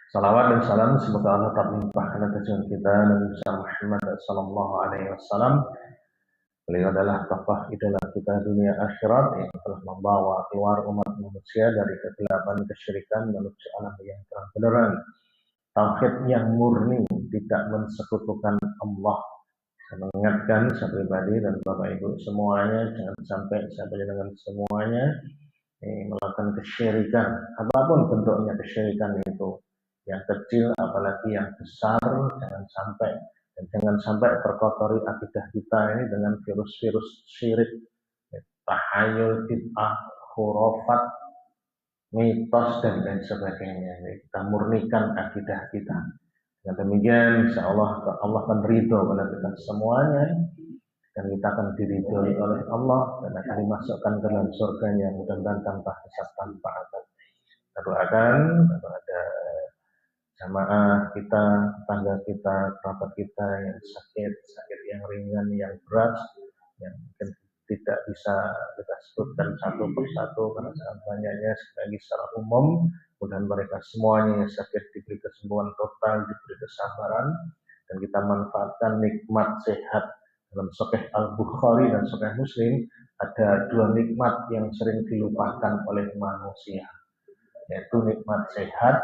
Salawat dan salam semoga Allah tetap melimpahkan atas kita Nabi Muhammad sallallahu alaihi wasallam. Beliau adalah tokoh idola kita dunia akhirat yang telah membawa keluar umat manusia dari kegelapan kesyirikan menuju alam yang terang benderang. Tauhid yang murni, tidak mensekutukan Allah. Saya mengingatkan saya pribadi dan Bapak Ibu semuanya, jangan sampai saya dengan semuanya melakukan kesyirikan, apapun bentuknya kesyirikan itu, yang kecil apalagi yang besar, jangan sampai terkotori akidah kita ini dengan virus-virus syirik, tahayul, bid'ah, khurafat, mitos dan lain sebagainya. Kita murnikan akidah kita. Dengan demikian, insya Allah akan ridho pada kita semuanya, dan kita akan diridhoi oleh Allah dan akan dimasukkan ke dalam surganya mudah-mudahan tanpa hisab tanpa azab. Kita doakan kepada jamaah kita, tetangga kita, kerabat kita yang sakit yang ringan, yang berat, yang mungkin tidak bisa kita sebutkan satu persatu karena sangat banyaknya. Sekali lagi secara umum, mudah-mudahan mereka semuanya yang sakit diberi kesembuhan total, diberi kesabaran, dan kita manfaatkan nikmat sehat. Dalam Sahih Al-Bukhari dan Sahih Muslim ada dua nikmat yang sering dilupakan oleh manusia, yaitu nikmat sehat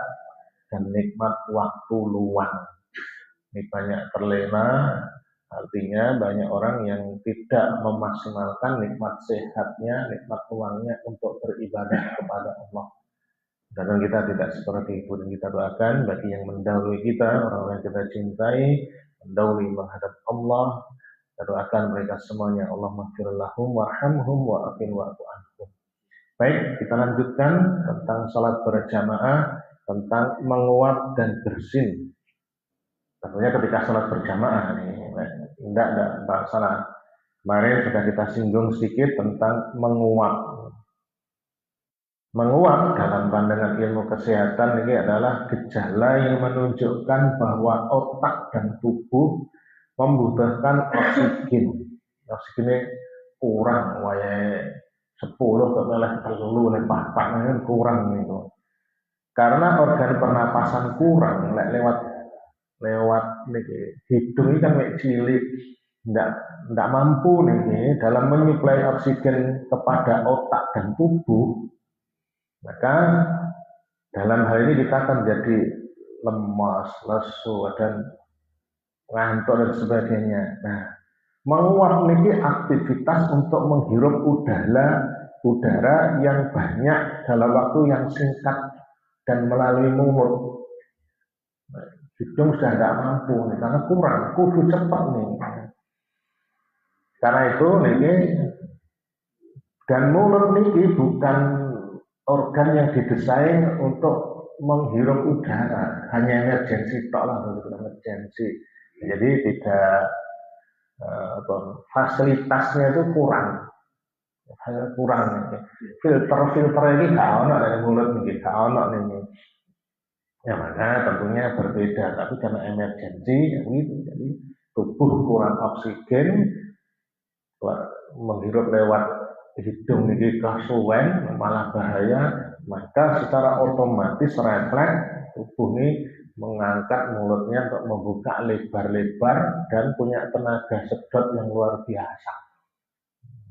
dan nikmat waktu luang. Ini banyak terlena, artinya banyak orang yang tidak memaksimalkan nikmat sehatnya, nikmat luangnya untuk beribadah kepada Allah. Dan kita tidak seperti itu, dan kita doakan bagi yang mendahului kita, orang-orang yang kita cintai, mendahului menghadap Allah. Kita doakan mereka semuanya, Allah maghfir lahum warhamhum wa'afin wa'fu anhum. Baik, kita lanjutkan tentang salat berjamaah, tentang menguap dan bersin. Tentunya ketika salat berjamaah nih, tidak salah. Kemarin sudah kita singgung sedikit tentang menguap. Menguap dalam pandangan ilmu kesehatan ini adalah gejala yang menunjukkan bahwa otak dan tubuh membutuhkan oksigen. Oksigennya kurang, waya 10 ke malah 3 lepas kan kurang itu. Karena organ pernapasan kurang, lewat hidung ini kan cilik, tidak mampu nih dalam menyuplai oksigen kepada otak dan tubuh. Maka dalam hal ini kita akan jadi lemas, lesu, dan ngantuk dan sebagainya. Nah, menguap ini aktivitas untuk menghirup udara yang banyak dalam waktu yang singkat dan melalui mulut. Nah, hidung sudah tidak mampu nih, karena kurang, kudu cepat nih. Karena itu nih, dan mulut ini bukan organ yang didesain untuk menghirup udara, hanya emergensi tok lah, emergensi. Jadi tidak fasilitasnya itu kurang. Filter ini nggak ono dari mulut nih, nggak ono nih. Yang mana tentunya berbeda, tapi karena emergensi gitu, jadi tubuh kurang oksigen, menghirup lewat hidung ini kasuwen malah bahaya, maka secara otomatis refleks tubuh ini mengangkat mulutnya untuk membuka lebar-lebar dan punya tenaga sedot yang luar biasa.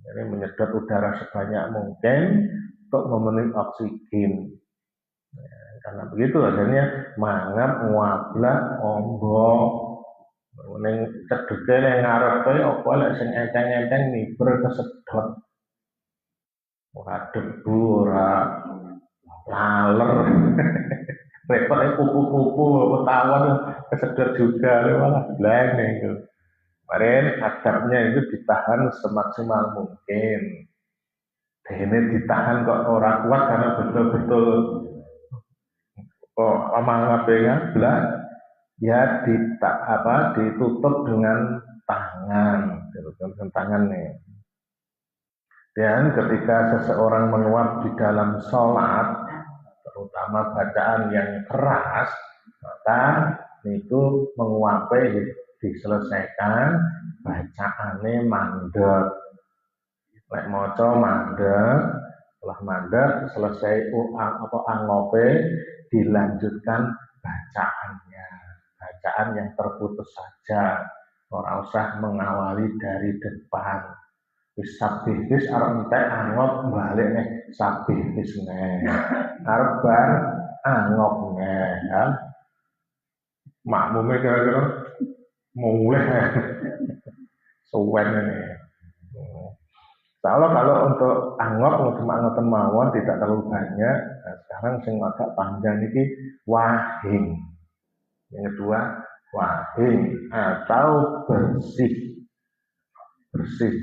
Jadi menyedot udara sebanyak mungkin untuk memenuhi oksigen. Karena begitu akhirnya mangap, nguablak, ombok, neng cedeke neng ngarep apa lek sing enteng-enteng miber kesedot. Ora debu, ora laler. Repotnya kupu-kupu, ketahuan kesedot juga, malah blank itu. Kemarin adabnya itu ditahan semaksimal mungkin. Ini ditahan kok orang kuat karena betul-betul kok mangapnya blank. Ya ditutup dengan tangan, nih. Dan ketika seseorang menguap di dalam sholat, terutama bacaan yang keras, maka itu menguapnya diselesaikan bacaannya mandek. Lek maca mandek, setelah mandek selesai angope dilanjutkan bacaannya, bacaan yang terputus saja, ora usah mengawali dari depan. Wis sabih wis arep entek angop balik nih sabih wis nih. Arep bar angop nih kan. Makmume kira-kira mulai suwen ini. Kalau untuk angop cuma ngoten mawon tidak terlalu banyak. Nah, sekarang sing agak panjang ini wahing. Yang kedua wahing atau bersih. Bersih.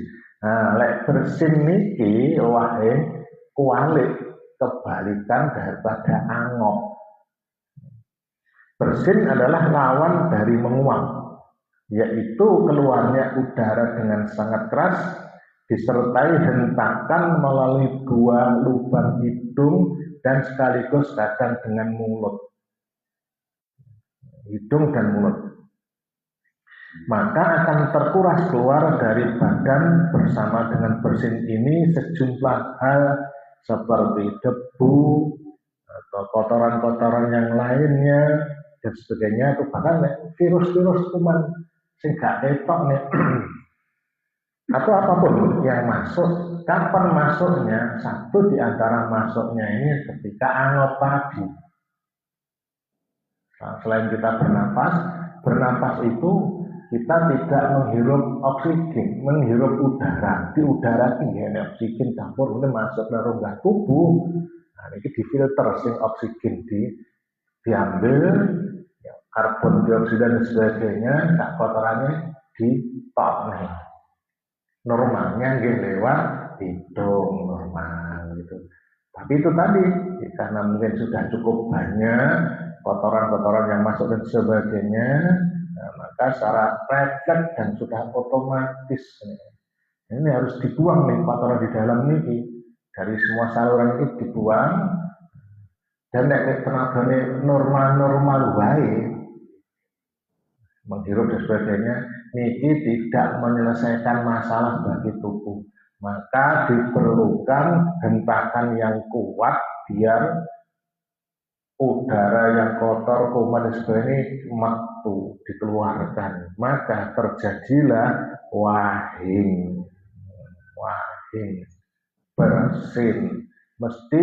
Nah, lek bersih niki wahing kualik kebalikan daripada angop. Bersin adalah lawan dari menguap, yaitu keluarnya udara dengan sangat keras disertai hentakan melalui dua lubang hidung dan sekaligus kadang dengan mulut. Hidung dan mulut. Maka akan terkuras keluar dari badan bersama dengan bersin ini sejumlah hal seperti debu atau kotoran-kotoran yang lainnya dan sebagainya, atau bahkan virus-virus kuman sing gak ketok nih atau apapun yang masuk. Kapan masuknya? Satu di antara masuknya ini ketika angop tadi. Nah, selain kita bernapas itu kita tidak menghirup oksigen, menghirup udara. Di udara ini oksigen campur ini masuk ke rongga tubuh. Nah, ini difilter sing oksigen diambil, ya, karbon dioksida dan sebagainya, tak kotorannya ditop nih. Normalnya nggih lewat hidung normal gitu. Tapi itu tadi karena mungkin sudah cukup banyak kotoran-kotoran yang masuk dan sebagainya, nah, maka secara refleks dan sudah otomatis ini harus dibuang nih kotoran di dalam ini, dari semua saluran itu dibuang. Dan nek tenagane normal baik, menghirup dan sebagainya, niki tidak menyelesaikan masalah bagi tubuh. Maka diperlukan hentakan yang kuat biar udara yang kotor, kuman dan sebagainya metu dikeluarkan. Maka terjadilah wahing, bersin, mesti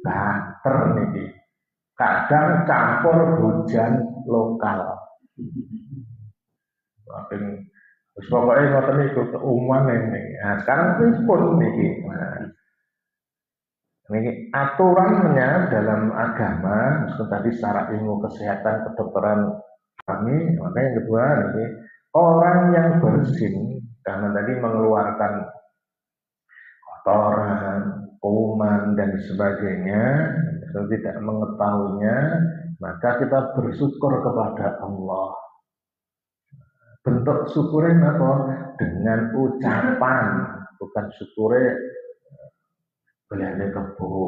banter niki. Kadang campur hujan lokal. Terus pokoknya ngoten niku keumuman ini. Nah, sekarang pripun niki? Nah, ini aturannya dalam agama, meskipun tadi secara ilmu kesehatan kedokteran kami, maka yang kedua ini orang yang bersin karena tadi mengeluarkan kotoran, kuman dan sebagainya, kalau tidak mengetahuinya, maka kita bersyukur kepada Allah. Bentuk syukurnya apa? Dengan ucapan, bukan syukurnya beliane kebo.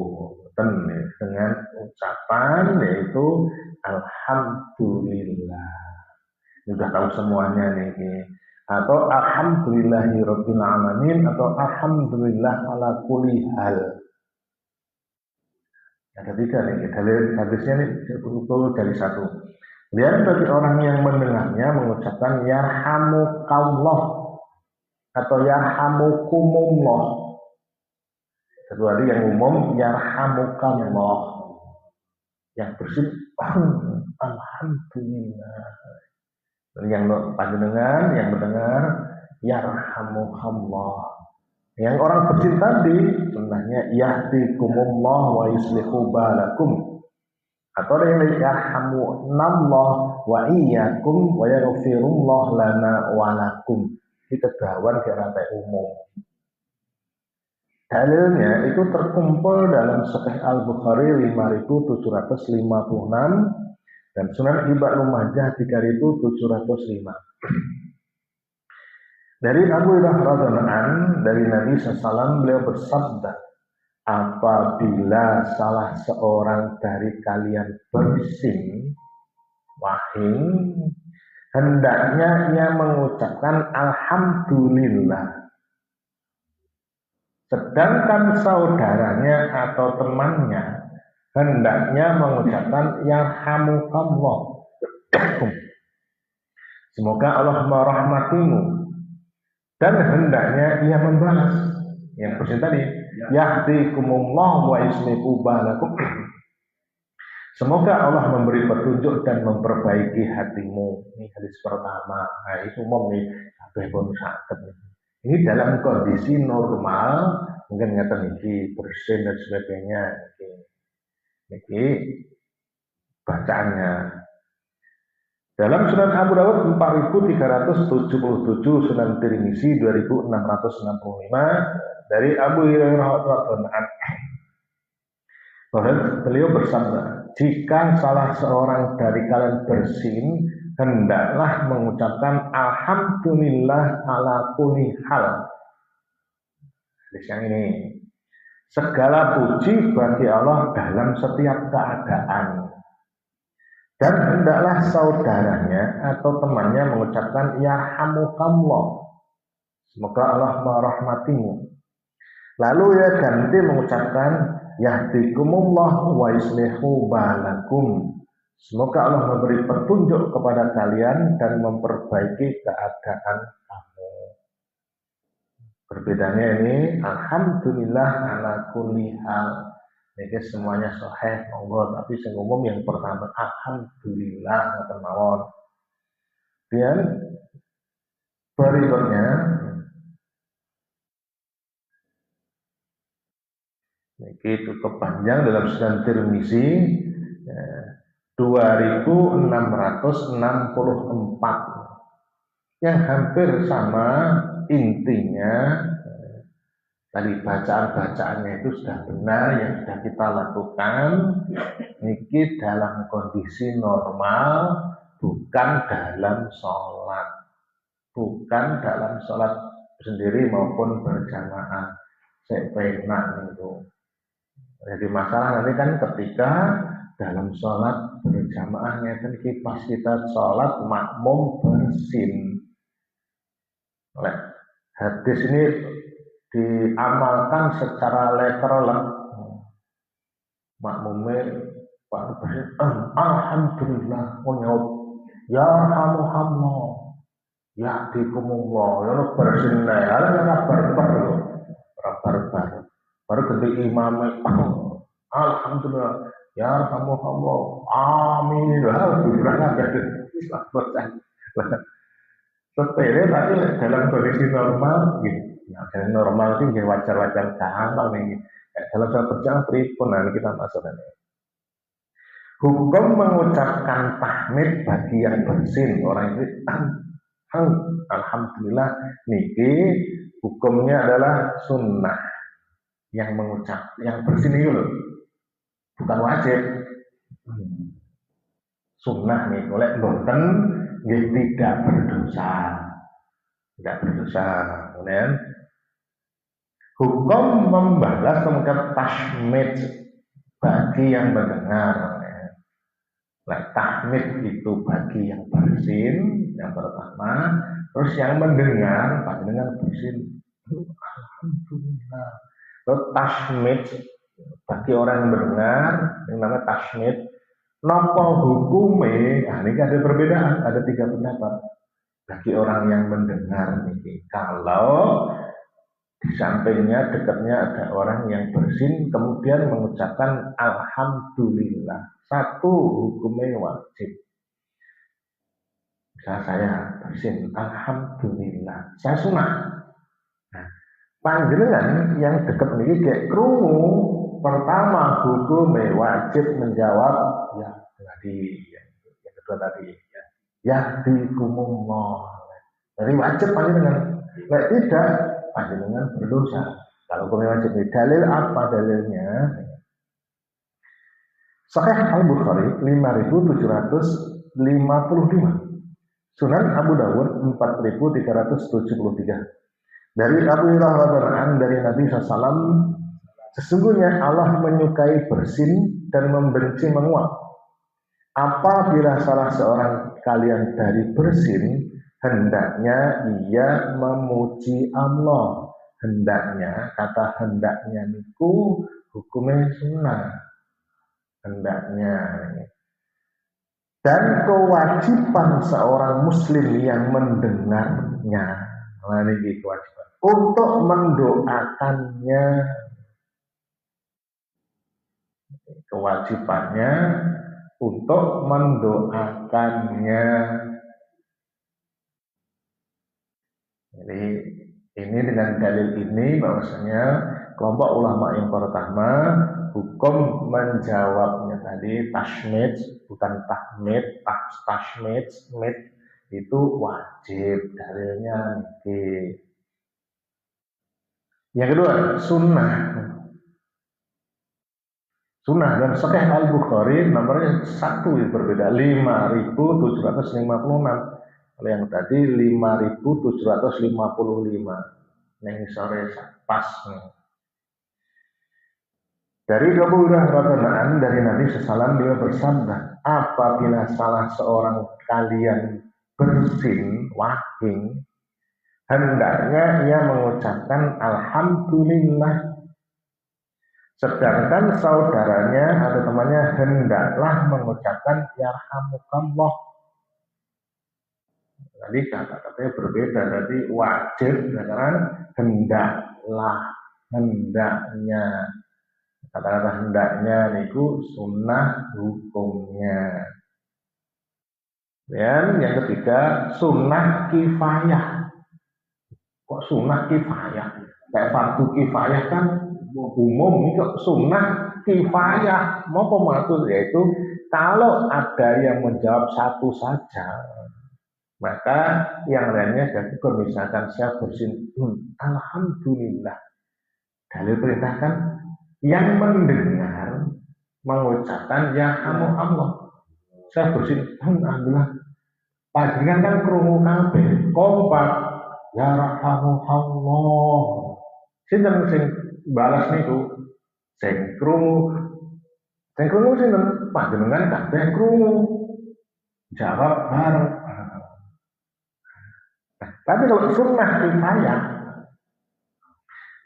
Dengan ucapan yaitu alhamdulillah. Ini sudah tahu semuanya nih. Atau alhamdulillahirabbil alamin atau alhamdulillah ala kulli hal. Ada tiga nih, hadisnya nih betul dari satu. Lihat bagi orang yang mendengarnya mengucapkan yarhamukallah atau yarhamukumullah. Kedua yang umum yarhamukallah. Yang bersih alhamdulillah. Yang panjenengan yang mendengar yarhamukallah. Yang orang bersih tadi sebenarnya yahdikumullah wa yuslihu balakum. Atau ada yang yarhamunallah wa iyyakum wa yaghfirullah lana wa lakum. Kita dawan kira umum. Dalilnya itu terkumpul dalam Sahih Al-Bukhari 5756 dan Sunan Ibnu Majah 3705. Dari Abu Hurairah radhiyallahu anhu dari Nabi SAW beliau bersabda, apabila salah seorang dari kalian bersin wahing, hendaknya ia mengucapkan alhamdulillah. Sedangkan saudaranya atau temannya hendaknya mengucapkan yarhamukallah. Semoga Allah merahmatimu, dan hendaknya ia membalas yang persen tadi, yahdikumullah wa yuslihu balakum. Semoga Allah memberi petunjuk dan memperbaiki hatimu. Ini hadis pertama. Nah, itu umum nih, sampai pun sakit. Ini dalam kondisi normal, mungkin ngeten iki bersih dan sebagainya. Ini bacaannya. Dalam Sunan Abu Dawud 4377, Sunan Tirmizi 2665, dari Abu Hurairah radhiyallahu anhu, beliau bersabda, jika salah seorang dari kalian bersin, hendaklah mengucapkan alhamdulillah ala kulli hal. Hadis yang ini, segala puji bagi Allah dalam setiap keadaan. Dan hendaklah saudaranya atau temannya mengucapkan yarhamukallah, semoga Allah merahmatimu. Lalu ia ganti mengucapkan yahdikumullah wa yuslihu balakum, semoga Allah memberi petunjuk kepada kalian dan memperbaiki keadaan kamu. Berbedanya ini alhamdulillah ala kulli hal. Ini semuanya sahih monggo, tapi yang umum yang pertama alhamdulillah ngoten mawon. Dan berikutnya ini cukup panjang dalam Sunan Tirmizi 2664 yang hampir sama intinya. Tadi bacaan-bacaannya itu sudah benar yang sudah kita lakukan. Niki dalam kondisi normal, bukan dalam sholat, bukan dalam sholat sendiri maupun berjamaah. Saya penak itu. Jadi masalah nanti kan ketika dalam sholat berjamaahnya kan pas kita sholat makmum bersin. Oleh hadis ini diamalkan secara literal, makmumnya Pak bersin, alhamdulillah, menyaut ya alhamdulillah, ya dikumullah, ya bersin ya, ya barbar, baru ketika imamnya, alhamdulillah, ya alhamdulillah, amin, alhamdulillah, sepele tapi dalam kondisi normal gitu. Nah, dalam normal itu wajar-wajar gampang nih. Dalam suatu perjalanan pripun nanti kita masuk ini. Hukum mengucapkan tahmid bagi yang bersin, orang itu alhamdulillah niki hukumnya adalah sunnah. Yang mengucap, yang bersin itu loh, bukan wajib. Sunnah nih, oleh boten tidak berdosa. Tidak berdosa. Kemudian hukum membalas mengungkap tahmid bagi yang mendengar. Nah, tahmid itu bagi yang bersin yang pertama, terus yang mendengar dengan bersin alhamdulillah. Terus tahmid bagi orang yang mendengar yang namanya tahmid. Napa hukume? Nah, ini ada perbedaan, ada 3 pendapat. Bagi orang yang mendengar ini, kalau di sampingnya dekatnya ada orang yang bersin kemudian mengucapkan alhamdulillah, satu hukumnya wajib. Misalnya saya bersin alhamdulillah, saya sunah. Nah, panjenengan yang dekat ini kayak krungu, pertama hukumnya wajib menjawab ya tadi, yang kedua tadi yahdikumullah. Jadi wajib panjenengan. Nah, tidak, panjenengan berdosa. Kalau hukumnya wajib, dalil apa dalilnya? Sahih Al-Bukhari 5755, Sunan Abu Dawud 4373. Dari Abu Hurairah radhiyallahu anhu dari Nabi SAW, sesungguhnya Allah menyukai bersin dan membenci menguap. Apabila salah seorang kalian dari bersin, hendaknya ia memuji Allah. Hendaknya, kata hendaknya niku hukumnya sunnah. hendaknya. Dan kewajiban seorang muslim yang mendengarnya, nah ini kewajiban untuk mendoakannya. Kewajibannya untuk mendoakannya. Jadi ini dengan dalil ini bahwasanya kelompok ulama yang pertama hukum menjawabnya tadi tasmid bukan tahmid, tasmid itu wajib, dalilnya nih. Yang kedua sunnah. Sunnah dan Sahih Al-Bukhari nomornya satu yang berbeda 5.756. Kalau yang tadi 5.755. Yang sore pas. Dari Abu Hurairah dari Nabi SAW beliau bersabda, apabila salah seorang kalian bersin wahing, hendaknya ia mengucapkan alhamdulillah. Sedangkan saudaranya atau temannya hendaklah mengucapkan yarhamukallah. Tadi kata-katanya berbeda. Jadi wajib dengan hendaknya. Kata-kata hendaknya niku sunnah hukumnya. Dan yang ketiga sunnah kifayah. Kok sunnah kifayah? Kayak fardu kifayah kan umum, itu sunnah kifayah. Mau pemaksud yaitu kalau ada yang menjawab satu saja, maka yang lainnya jadi misalkan saya bersin, alhamdulillah. Dalil perintah kan yang mendengar mengucapkan ya Allah. Saya bersin, alhamdulillah. Panjenengan kan krungu kabeh, kompak ya Allah. Sinten sing balas niku sing krungu sinten panjenengan kabeh krungu jawab bareng. Tapi kalau sunnah kifayah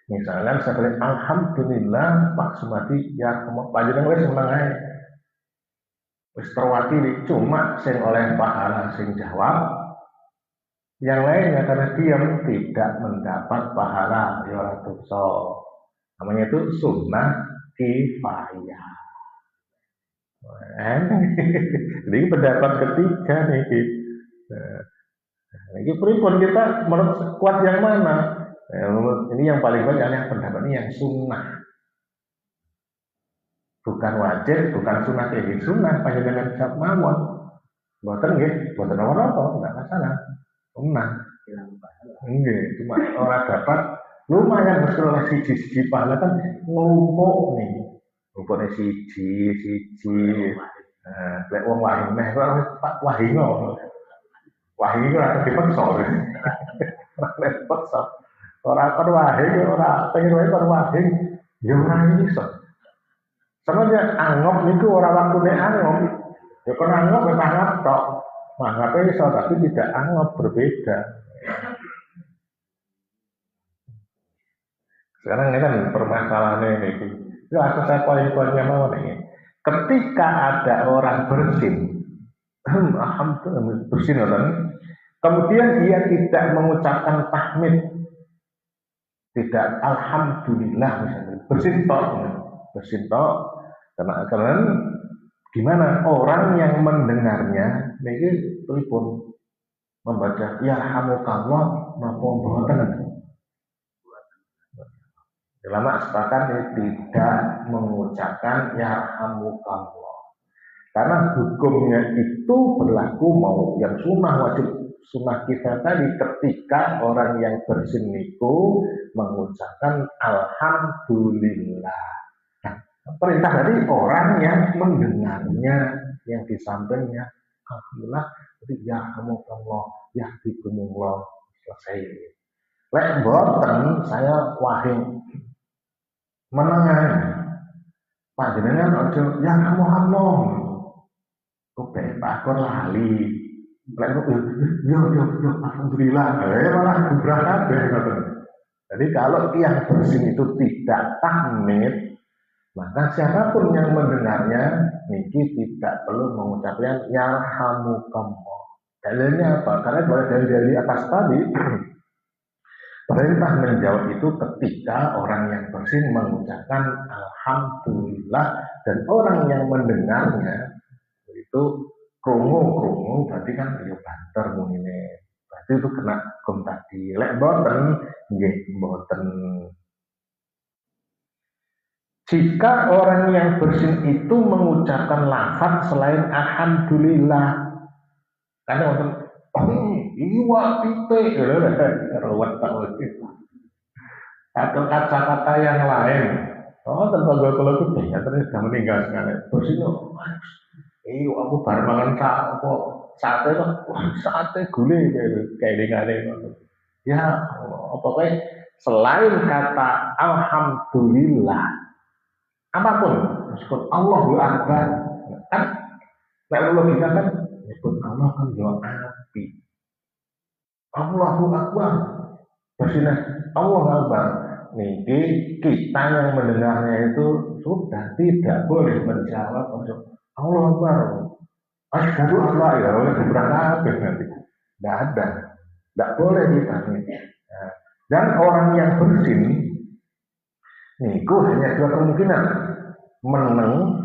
misalnya seperti alhamdulillah Pak Sumadi ya panjenengan wis meneng ae wis terwakili, cuma sing oleh pahala sing jawab, yang lainnya karena diam tidak mendapat pahala ya ora dosa. Namanya itu sunnah kifayah. Jadi pendapat ketiga nih. Ini pripun kita menurut kuat yang mana? Ini yang paling banyak yang pendapat ini yang sunnah. Bukan wajib, bukan sunnah kayak sunnah panjenengan bisa mawon. Mboten nggih, mboten apa-apa, enggak masalah. Sunnah. Nggih, cuma orang dapat lumayan bersekolah siji pahala kan ngumpuk nih. Ngumpuknya siji. Lek wong wahing meh Pak Wahingo. Wahing itu ora dipeksa. Ora dipeksa. Ora kon wahing ora pengen wae kon wahing ya ora iso. Sebenarnya anggap niku ora waktune anggap. Ya kon anggap mangap tok. Mangapnya iso tapi tidak anggap, berbeda. Sekarang ini kan permasalahannya ini. Ya aku saya poin-poinnya mau nih. Ketika ada orang bersin, alhamdulillah bersin orang, kemudian dia tidak mengucapkan tahmid, tidak alhamdulillah misalnya, bersin tok, karena gimana orang yang mendengarnya, ini telepon membaca ya hamukallah napa mboten. Ulama sepakat tidak mengucapkan yarhamukallah. Karena hukumnya itu berlaku mau yang sunnah wajib sunnah kita tadi ketika orang yang bersin itu mengucapkan alhamdulillah. Nah, perintah tadi orang yang mendengarnya yang di sampingnya alhamdulillah jadi yarhamukallah yahdikumullah selesai. Lek boten saya wahing menengah panjenengan aja ya Muhammad kok Pak lali lek yo alhamdulillah malah gubrah kabeh ngoten. Jadi kalau yang bersin itu tidak tahmid Maka siapapun yang mendengarnya niki tidak perlu mengucapkan yarhamukallah. Dalilnya apa? Karena dari atas tadi perintah menjawab itu ketika orang yang bersin mengucapkan alhamdulillah dan orang yang mendengarnya itu krungu berarti kan ya banter munine. Berarti itu kena hukum tadi. Lek boten nggih boten. Jika orang yang bersin itu mengucapkan lafaz selain alhamdulillah, karena wonten iwa pite ruwet atau kata-kata yang lain. Oh, tetangga kalau itu ternyata sudah meninggal sekali. Bersin, aku baru makan sate kok, sate gulai kayak dengan ya, pokoknya selain kata alhamdulillah, apapun, meskipun Allahu Akbar, kan, kalau logika kan, meskipun Allah kan jawab api, Allahu Akbar, bersinah Allahu Akbar. Niki kita yang mendengarnya itu sudah tidak boleh menjawab untuk Allahu Akbar. Asyhadu an la ilaha illallah nanti. Tidak ada. Tidak boleh kita. Nah, dan orang yang bersin niku hanya dua kemungkinan. Meneng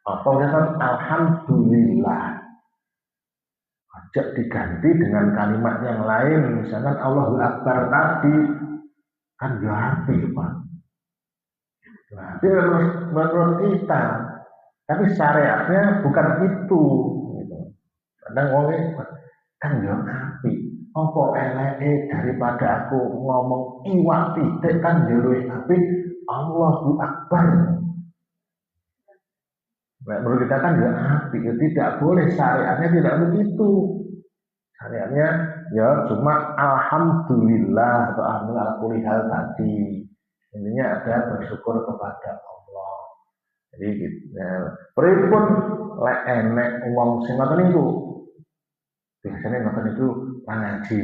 atau kan alhamdulillah. Ajak diganti dengan kalimat yang lain, misalkan Allahu Akbar tadi kan api, Pak. Nah, itu menurut kita, tapi syariatnya bukan itu. Kadang oleh kan api. Apa eleke daripada aku ngomong iwak titik kan luwih api Allahu Akbar. Nah, menurut kita kan api, tidak boleh, syariatnya tidak begitu. Syariatnya ya cuma alhamdulillah atau alhamdulillah tadi. Intinya ada bersyukur kepada Allah. Jadi gitu. Pripun lek enek wong sing ngoten niku. Biasanya ngoten itu ngaji.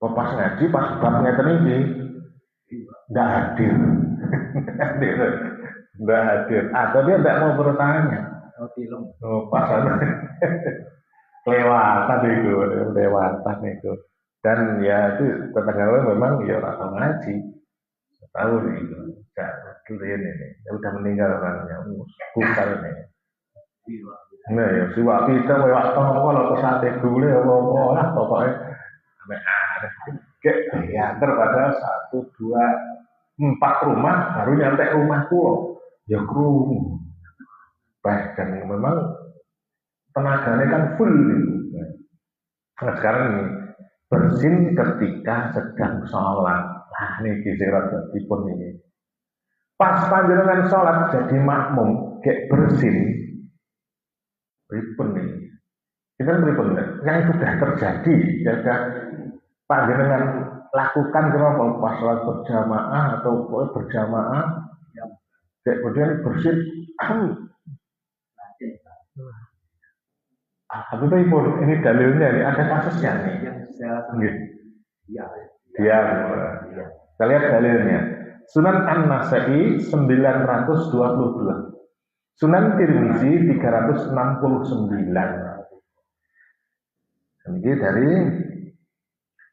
Pas ngaji pas bab ngeten iki ndak hadir. Ndak hadir. Atau dia tidak mau bertanya. Oh, pasan. Lewatan itu. Dan ya itu tetangga memang ya orang ngaji. Tahu nih itu. Kalian ini. Ya udah meninggal orangnya. Bukan ini. Nah ya si wapi itu lewat kalau ke sate gule apa lah pokoknya sampai ada kayak ya terpada 1, 2, 4 rumah baru nyampe rumahku loh. Ya kru. Dan memang tenaganya kan full gitu. Nah sekarang ini bersin ketika sedang sholat. Nah ini kisirat tipun ini. Pas panjenengan sholat jadi makmum kayak bersin. Pripun nih. Kita pripun yang sudah terjadi. Ya panjenengan lakukan kenapa pas sholat berjamaah atau berjamaah. Kayak kemudian bersin. Tapi pun ini dalilnya nih, ada kasusnya nih. Dia. Kita lihat dalilnya. Sunan An-Nasa'i 922. Sunan Tirmizi 369. Ini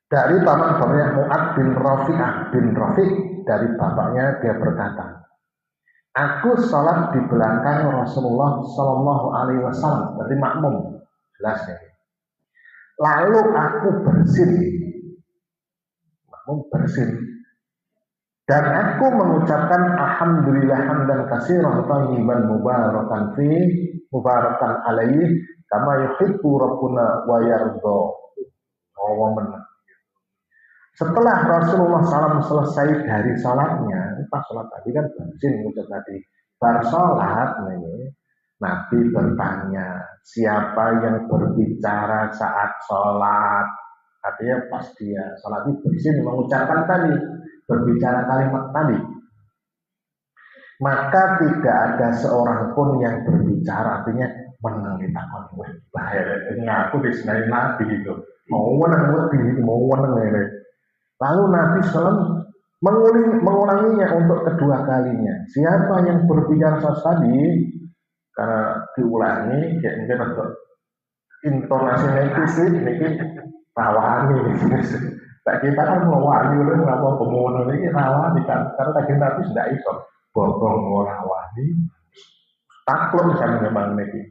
dari bapaknya Mu'ad bin Rafiq dari bapaknya dia berkata, aku sholat di belakang Rasulullah Shallallahu Alaihi Wasallam, berarti makmum. Jelasnya. Lalu aku bersin, dan aku mengucapkan alhamdulillah hamdan katsiran thayyiban mubarakan fi mubarakan alaihi kama yuhibbu rabbuna wa yarda. Setelah Rasulullah SAW selesai dari sholatnya, pas sholat tadi kan bersin mengucap tadi, bar sholat ini Nabi bertanya, siapa yang berbicara saat sholat? Artinya pas dia sholat itu bersin mengucapkan tadi, berbicara kalimat tadi. Maka tidak ada seorang pun yang berbicara, artinya menang ditakon. Wah, bahaya, ini aku disinain Nabi itu. Mau menang lebih, mau menang ini. Lalu Nabi SAW mengulanginya untuk kedua kalinya. Siapa yang berbicara tadi, karena diulangi, ya mungkin untuk intonasinya itu sih, ini rawani. Tak kita kan mewali, kenapa pemohon ini rawani kan? Karena tadi Nabi sudah iso, bobong rawani, takluk misalnya memang ini.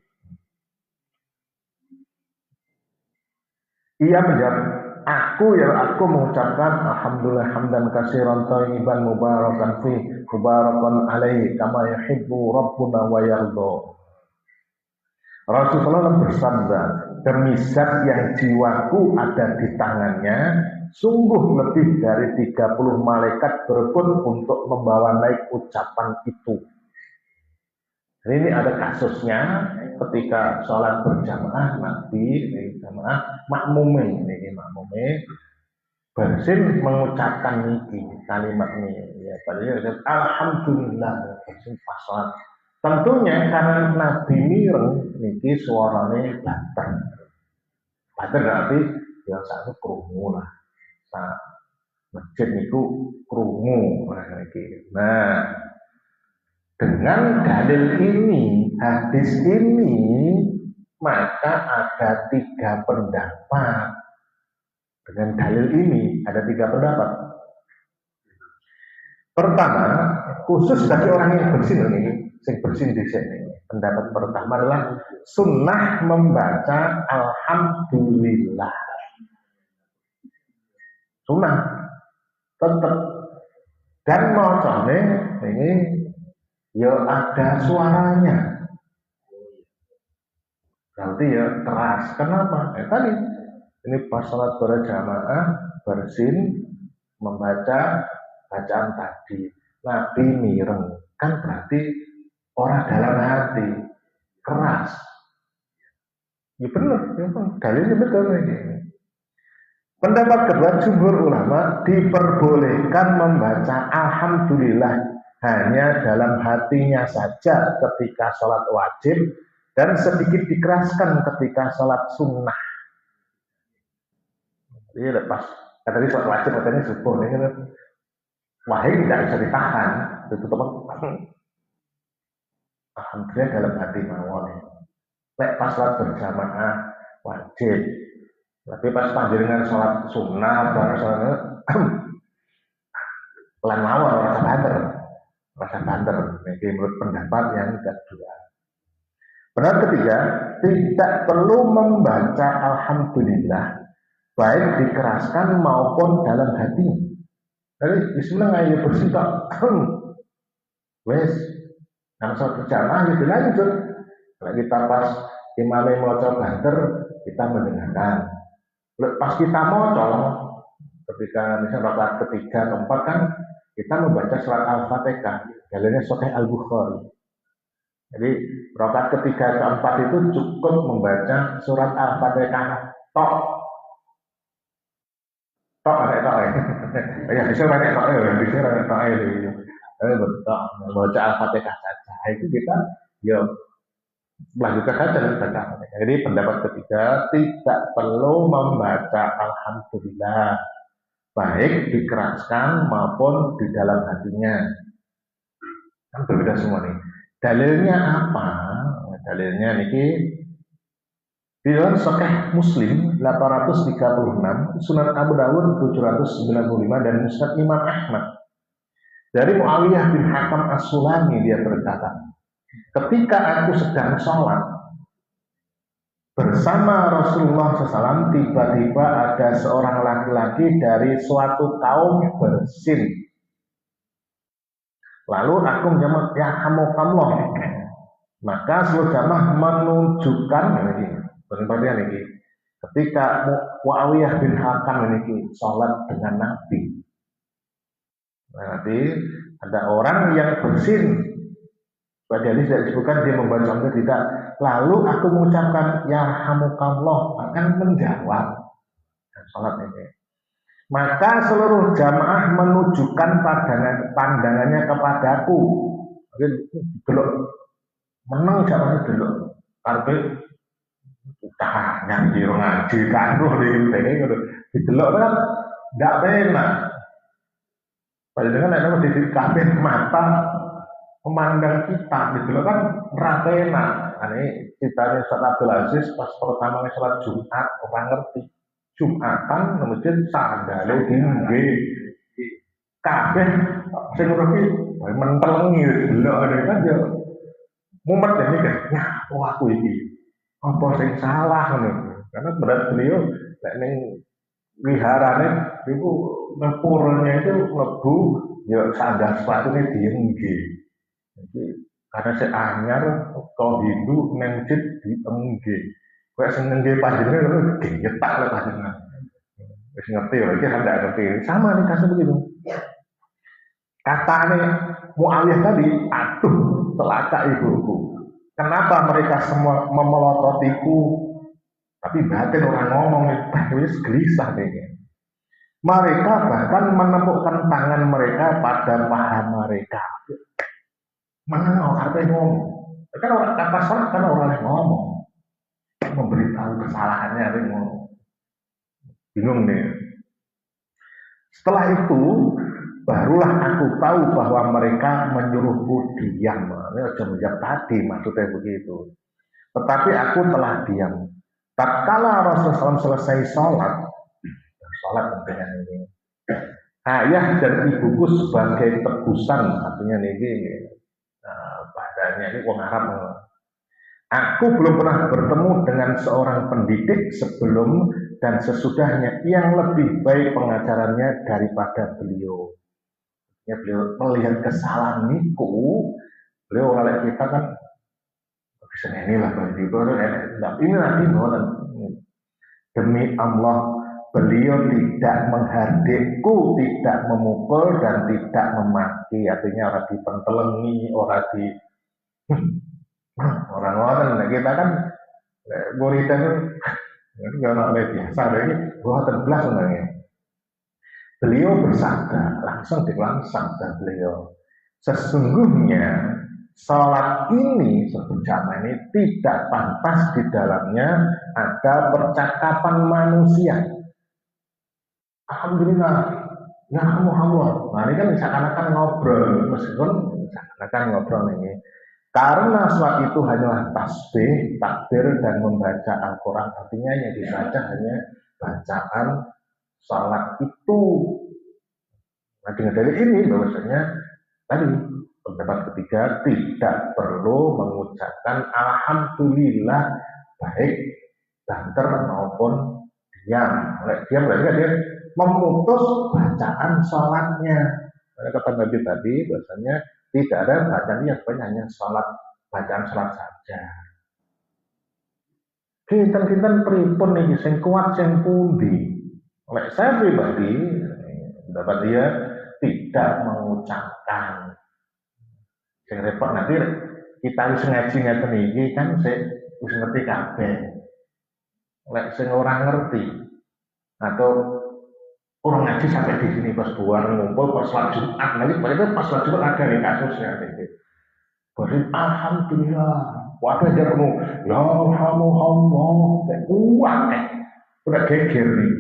Ia menjawab, aku mengucapkan alhamdulillah hamdan katsiran thayyiban mubarakan fi mubarakan alaihi kama yuhibbu rabbuna wa yarda. Rasulullah bersabda, demi zat yang jiwaku ada di tangannya, sungguh lebih dari 30 malaikat berebut untuk membawa naik ucapan itu. Jadi ini ada kasusnya ketika sholat berjamaah Nabi jamaah makmume bersin mengucapkan kalimat ini ya padahal alhamdulillah bersin pas sholat. Tentunya karena Nabi mireng niki suaranya banter berarti ya satu krungu lah. Nah, masjid niku krungu nah dengan dalil ini, hadis ini, maka ada 3 pendapat. Dengan dalil ini ada 3 pendapat. Pertama, khusus bagi orang yang bersin ini, yang bersin di sini. Pendapat pertama adalah sunnah membaca alhamdulillah. Sunnah tetap dan macamnya ini ya ada suaranya, berarti ya keras. Kenapa? Tadi ini pas sholat berjamaah bersin membaca bacaan tadi, Nabi mireng kan berarti orang dalam hati keras. Ya benar, dalilnya betul ini. Pendapat kedua jumhur ulama diperbolehkan membaca alhamdulillah hanya dalam hatinya saja ketika sholat wajib dan sedikit dikeraskan ketika sholat sunnah. Jadi lepas tadi sholat wajib katanya syukur ini kan wahai tidak bisa ditahan itu teman. Alhamdulillah dalam hati mawon. Pas sholat berjamaah wajib, tapi pas panjenengan sholat sunnah atau sholat lan mawon rasa banter. Ini menurut pendapat yang kedua. Pendapat ketiga, tidak perlu membaca alhamdulillah baik dikeraskan maupun dalam hati. Jadi bismillah ayo bersih kok. Wes, nang sholat berjamaah gitu lanjut. Kalau kita pas imamnya mau coba banter, kita mendengarkan. Pas kita mau ketika misalnya rakaat ketiga keempat kan kita membaca surat Al-Fatihah, dalilnya Sahih Al-Bukhari. Jadi rakaat ketiga keempat itu cukup membaca surat Al-Fatihah tok ya bisa banyak tok betul membaca Al-Fatihah saja itu kita ya lanjutkan saja membaca Al-Fatihah. Jadi pendapat ketiga tidak perlu membaca alhamdulillah baik dikeraskan maupun di dalam hatinya. Kan berbeda semua nih. Dalilnya apa? Dalilnya niki di dalam Sahih Muslim 836, Sunan Abu Dawud 795 dan Musnad Imam Ahmad. Dari Muawiyah bin Hakam As-Sulami dia berkata, ketika aku sedang sholat bersama Rasulullah SAW, tiba-tiba ada seorang laki-laki dari suatu kaum bersin. Lalu aku menjawab, ya hamukallah. Maka seluruh jamaah menunjukkan ini, ketika Muawiyah bin Hakam ini sholat dengan Nabi. Nanti ada orang yang bersin. Pada hadis tidak disebutkan dia membaca atau tidak. Lalu aku mengucapkan ya hamukallah, akan menjawab sholat ini. Maka seluruh jamaah menunjukkan pandangannya kepadaku. Delok menang jamaah delok. Karena yang di ngaji kanggo di delok kan tidak enak. Panjenengan nek nama didik kabeh mata memandang kita gitu loh kan rapena. Ini ceritanya Ustaz Abdul Aziz pas pertama sholat Jumat orang ngerti. Jumatan kemudian sandale tinggi kabeh sing ngono ki mentelengi delok kan ya mumet ya mikir nyapo aku iki apa sing salah ngono karena berat beliau nek ning wiharane itu ngepurnya itu mlebu ya sandal sepatune diengge jadi karena saya anyar kalau Hindu neng masjid diengge kayak sing ngengge panjenengan getak lah panjenengan wis ngerti lagi hendak ngerti sama nih kasus begitu katanya Muawiyah tadi aduh celaka ibuku kenapa mereka semua memelototiku tapi batin orang ngomong wis gelisah deh mereka bahkan menemukan tangan mereka pada paha mereka mana mau artinya ngomong kan orang kata salah kan orang yang ngomong memberitahu kesalahannya ada ngomong bingung nih setelah itu barulah aku tahu bahwa mereka menyuruhku diam ini jam-jam tadi maksudnya begitu tetapi aku telah diam tatkala Rasulullah selesai sholat tentunya ini ayah dan ibuku sebagai tebusan artinya ini badannya ini orang Arab aku belum pernah bertemu dengan seorang pendidik sebelum dan sesudahnya yang lebih baik pengajarannya daripada beliau ya beliau melihat kesalahan niku beliau oleh kita kan bisa inilah bagi itu ini nanti demi Allah beliau tidak menghardikku, tidak memukul dan tidak memaki. Artinya orang dipentelengi, orang di orang-orang. Nah kita kan gurita itu nggak ada biasa. Jadi bahwa terbelah sebenarnya. Beliau bersabda, langsung sabda beliau. Sesungguhnya salat ini sebut jamaah ini tidak pantas di dalamnya ada percakapan manusia. Alhamdulillah, ya Muhammad. Nah ini kan seakan-akan ngobrol, meskipun seakan-akan ngobrol ini. Karena sholat itu hanyalah tasbih, takbir, dan membaca Al-Quran. Artinya yang dibaca hanya bacaan sholat itu. Nah dengan dalil ini bahwasanya tadi pendapat ketiga tidak perlu mengucapkan Alhamdulillah baik banter maupun diam. Diam berarti dia memutus bacaan sholatnya. Karena kata Nabi tadi bahasanya tidak ada bacaan yang banyak hanya sholat bacaan sholat saja. Kinten-kinten pripun nih sing kuat sing pundi. Oleh saya pribadi dapat dia tidak mengucapkan. Sing repot nanti kita harus ngaji ngeten iki kan saya harus ngerti kabeh. Lek sing ora ngerti atau orang ngaji sampai di sini pas buar ngumpul pas sholat Jumat nanti pas sholat Jumat ada nih kasusnya gitu. Baru alhamdulillah wadah dia penuh ya Muhammad kuat udah geger nih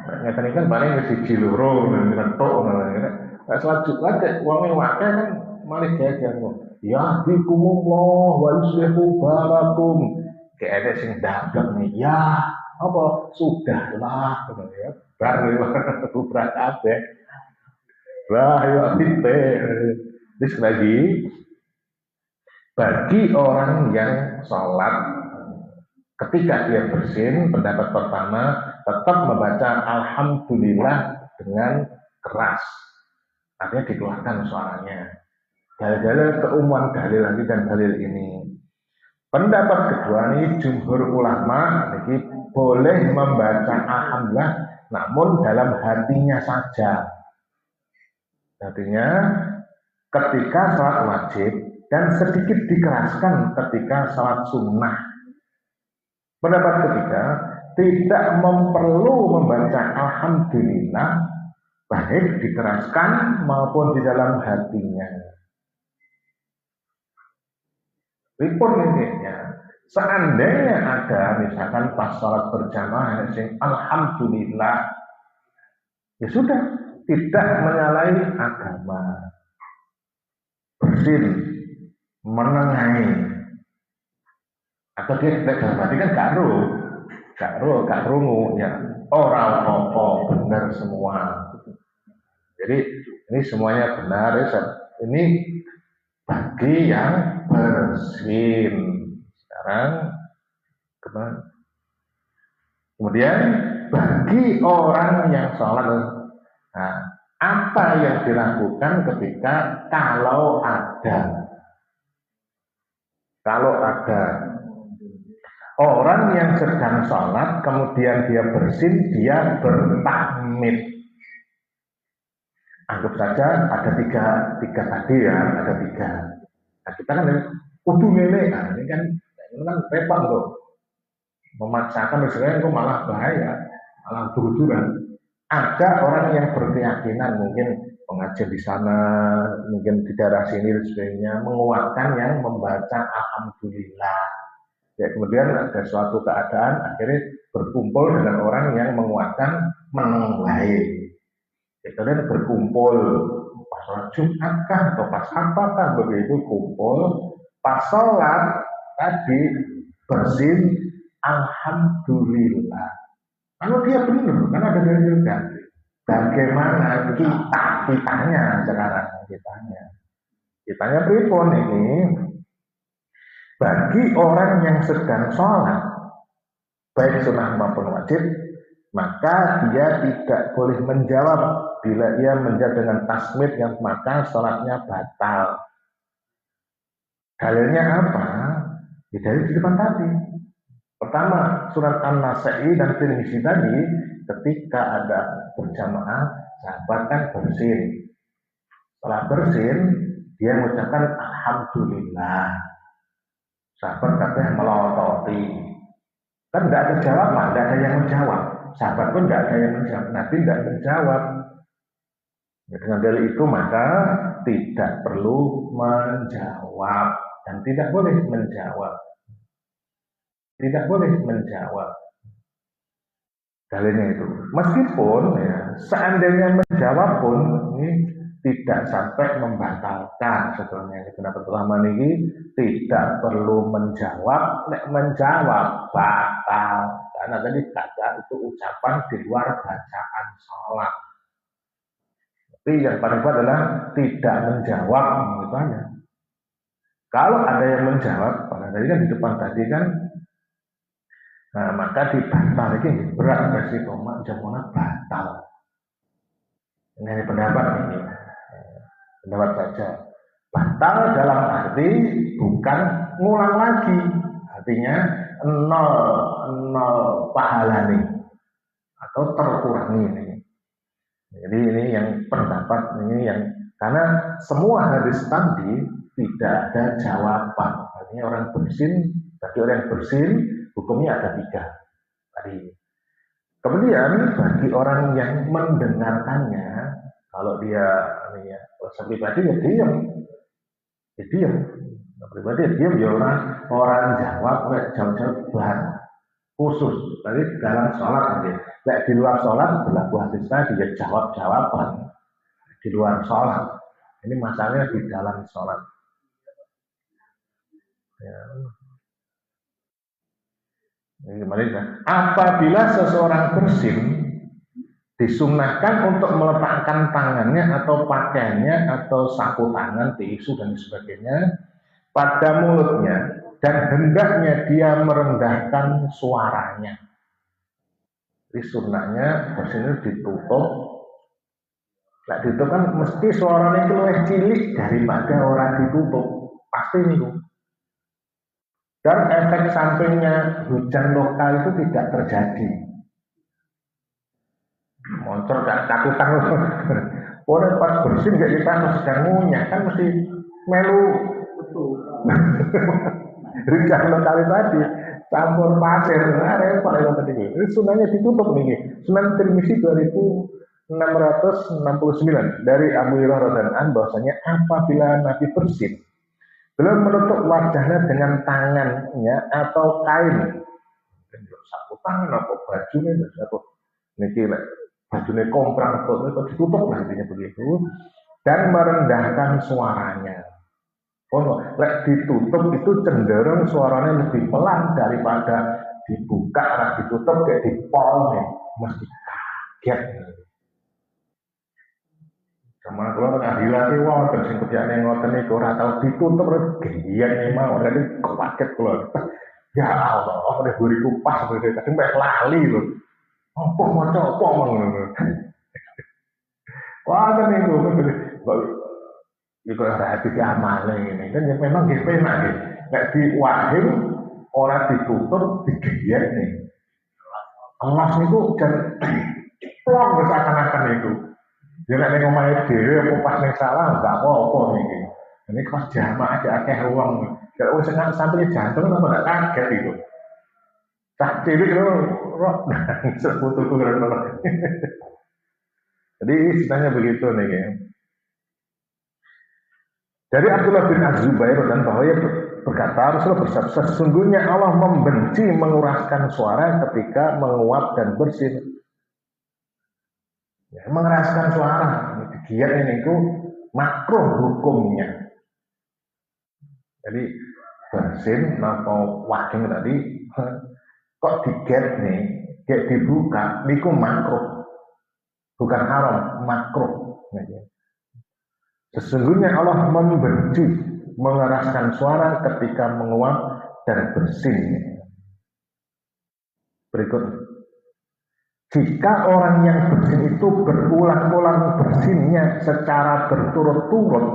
ngeten kan paling siji loro ngetok ngono sholat Jumat wong wae kan malah geger ya bikumullah wa yuslihu balakum kayak ada sing dagang nih ya apa sudahlah ya baru berat apa lah ya pinter terus lagi bagi orang yang sholat ketika dia bersin pendapat pertama tetap membaca alhamdulillah dengan keras artinya dikeluarkan suaranya dalil-dalil keumuman dalil lagi dan dalil ini pendapat kedua ini jumhur ulama ini boleh membaca alhamdulillah namun dalam hatinya saja. Artinya ketika sholat wajib dan sedikit dikeraskan ketika sholat sunnah. Pendapat ketiga tidak perlu membaca alhamdulillah baik dikeraskan maupun di dalam hatinya. Report intinya seandainya ada misalkan pas sholat berjamaah sing alhamdulillah ya sudah tidak menyalahi agama, bersin, menengahi, atau dia tidak dalam hati kan gak rungu ya orang apa benar semua. Jadi ini semuanya benar ya. Ini bagi yang bersin. Sekarang kemudian bagi orang yang sholat, nah, apa yang dilakukan ketika kalau ada orang yang sedang sholat kemudian dia bersin, dia bertakmid. Anggap saja ada tiga tadi ya, ada tiga. Nah, kita kan kudu lele, nah, ini kan repot loh. Memaksakan misalnya itu malah bahaya, malah buru-buruan. Ada orang yang berkeyakinan mungkin pengajian di sana, mungkin di daerah sini dan sebagainya, menguatkan yang membaca alhamdulillah. Ya, kemudian ada suatu keadaan akhirnya berkumpul dengan orang yang menguatkan menengahi. Ya, kalian berkumpul pas sholat Jumat kah atau pas apakah begitu kumpul pas sholat tadi bersin alhamdulillah. Kalau dia benar kan ada juga. Bagaimana kitanya sekarang kitanya pripun ini bagi orang yang sedang sholat baik sunnah maupun wajib, maka dia tidak boleh menjawab. Bila ia menjawab dengan tasmid yang maka sholatnya batal. Dalilnya apa? Ya dari di depan tadi. Pertama, surat An-Nasa'i dan Tirmizi tadi, ketika ada berjamaah, sahabat kan bersin. Setelah bersin, dia mengucapkan alhamdulillah. Sahabat katanya melototi. Kan tidak ada jawaban, tidak ada yang menjawab. Sahabat pun tidak ada yang menjawab. Nabi tidak menjawab. Ya, dengan dalil itu maka tidak perlu menjawab dan tidak boleh menjawab. Tidak boleh menjawab. Dalilnya itu. Meskipun ya, seandainya menjawab pun ini tidak sampai membatalkan sebetulnya. Pendapat ulama ini tidak perlu menjawab, menjawab batal. Karena tadi kata itu ucapan di luar bacaan sholat. Tapi yang paling kuat adalah tidak menjawab misalnya. Kalau ada yang menjawab, pada tadi kan di depan tadi kan, nah maka dibatal lagi berat versi koma jamuna batal. Ini pendapat ini, pendapat saja. Batal dalam arti bukan ngulang lagi, artinya nol pahala nih atau terkurangi ini. Jadi ini yang pendapat ini yang karena semua hadis tadi tidak ada jawaban. Artinya orang bersin, bagi orang yang bersin hukumnya ada 3 tadi. Kemudian bagi orang yang mendengarkannya, kalau dia ini ya, pribadi ya diam. Ya diam. Pribadi ya diam ya orang jawab khusus tadi dalam sholat nanti. Nah, di luar sholat berlaku hadis tadi ya jawab-jawaban di luar sholat. Ini masalahnya di dalam sholat. Ya. Apabila seseorang bersin disunnahkan untuk meletakkan tangannya atau pakaiannya atau sapu tangan, tisu dan sebagainya pada mulutnya dan hendaknya dia merendahkan suaranya. Jadi sunnahnya bersin ditutup. Nah, ditutup kan mesti suaranya itu lebih cilik daripada orang ditutup. Pasti itu. Dan efek sampingnya hujan lokal itu tidak terjadi. Moncor gak takutan. Orang pas bersin gak kita sedang ngunyah kan mesti melu. Betul. Hujan lokal tadi campur pasir, repot itu tadi. Ini sunahnya ditutup nih. Sunan Tirmizi 2669 dari Abu Hurairah radhiyallahu anhu bahwasanya apabila Nabi bersin, beliau menutup wajahnya dengan tangannya atau kain, sapu tangan atau bajunya atau niki bajunya komprang atau ditutup lah intinya begitu, dan merendahkan suaranya. Oh, ditutup itu cenderung suaranya lebih pelan daripada dibuka, ditutup kayak di pol nih, mesti kaget. Sama kalau ngadilat itu wonten sing kerjane ngoten niku ora tau ditutup gegian nih mau jadi kaget kula. Ya Allah, udah beriku pas berarti kadang mek lali lho. Apa maca apa ngono. Wah, kan niku iku ora hati amale ngene. Kan ya memang nggih penak nggih. Nek diwahim ora ditutup digegian nih. Allah niku jan plong seakan-akan itu. Ya nek ning omahe dhewe apa pas ning salah enggak apa-apa iki. Ini pas jamaah aja akeh wong. Kalau wis sampai jantung apa enggak kaget itu. Tak cilik lho, roh seputu kurang. Jadi ceritanya begitu nih ya. Dari Abdullah bin Az-Zubair dan bahwa berkata Rasulullah bersabda, sesungguhnya Allah membenci menguraskan suara ketika menguap dan bersin. Ya, mengeraskan suara, giat ini itu makruh hukumnya. Jadi bersin atau waking tadi kok diget nih, kayak dibuka, niku makruh, bukan haram, makruh. Sesungguhnya Allah membenci mengeraskan suara ketika menguap dan bersin. Berikut, jika orang yang bersin itu berulang-ulang bersinnya secara berturut-turut,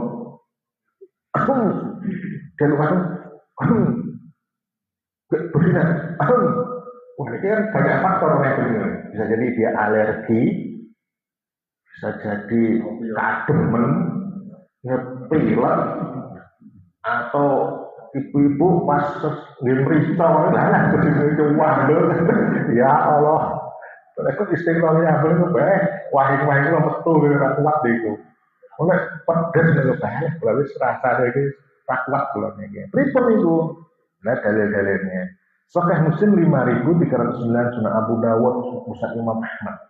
bersin, wah ini kan banyak faktor yang begini. Bisa jadi dia alergi, bisa jadi kademen, ngepilek, atau ibu-ibu pas ngemrita lah itu ya Allah. Mereka istiqlalnya apa itu wahing-wahing lo metu ora kuat itu. Oleh pedes lho bae, wis rasane iki tak kuat kula niki. Pripun itu? Nah dalil-dalilnya. Sahih Muslim 5309 Sunan Abu Dawud Musnad Imam Ahmad.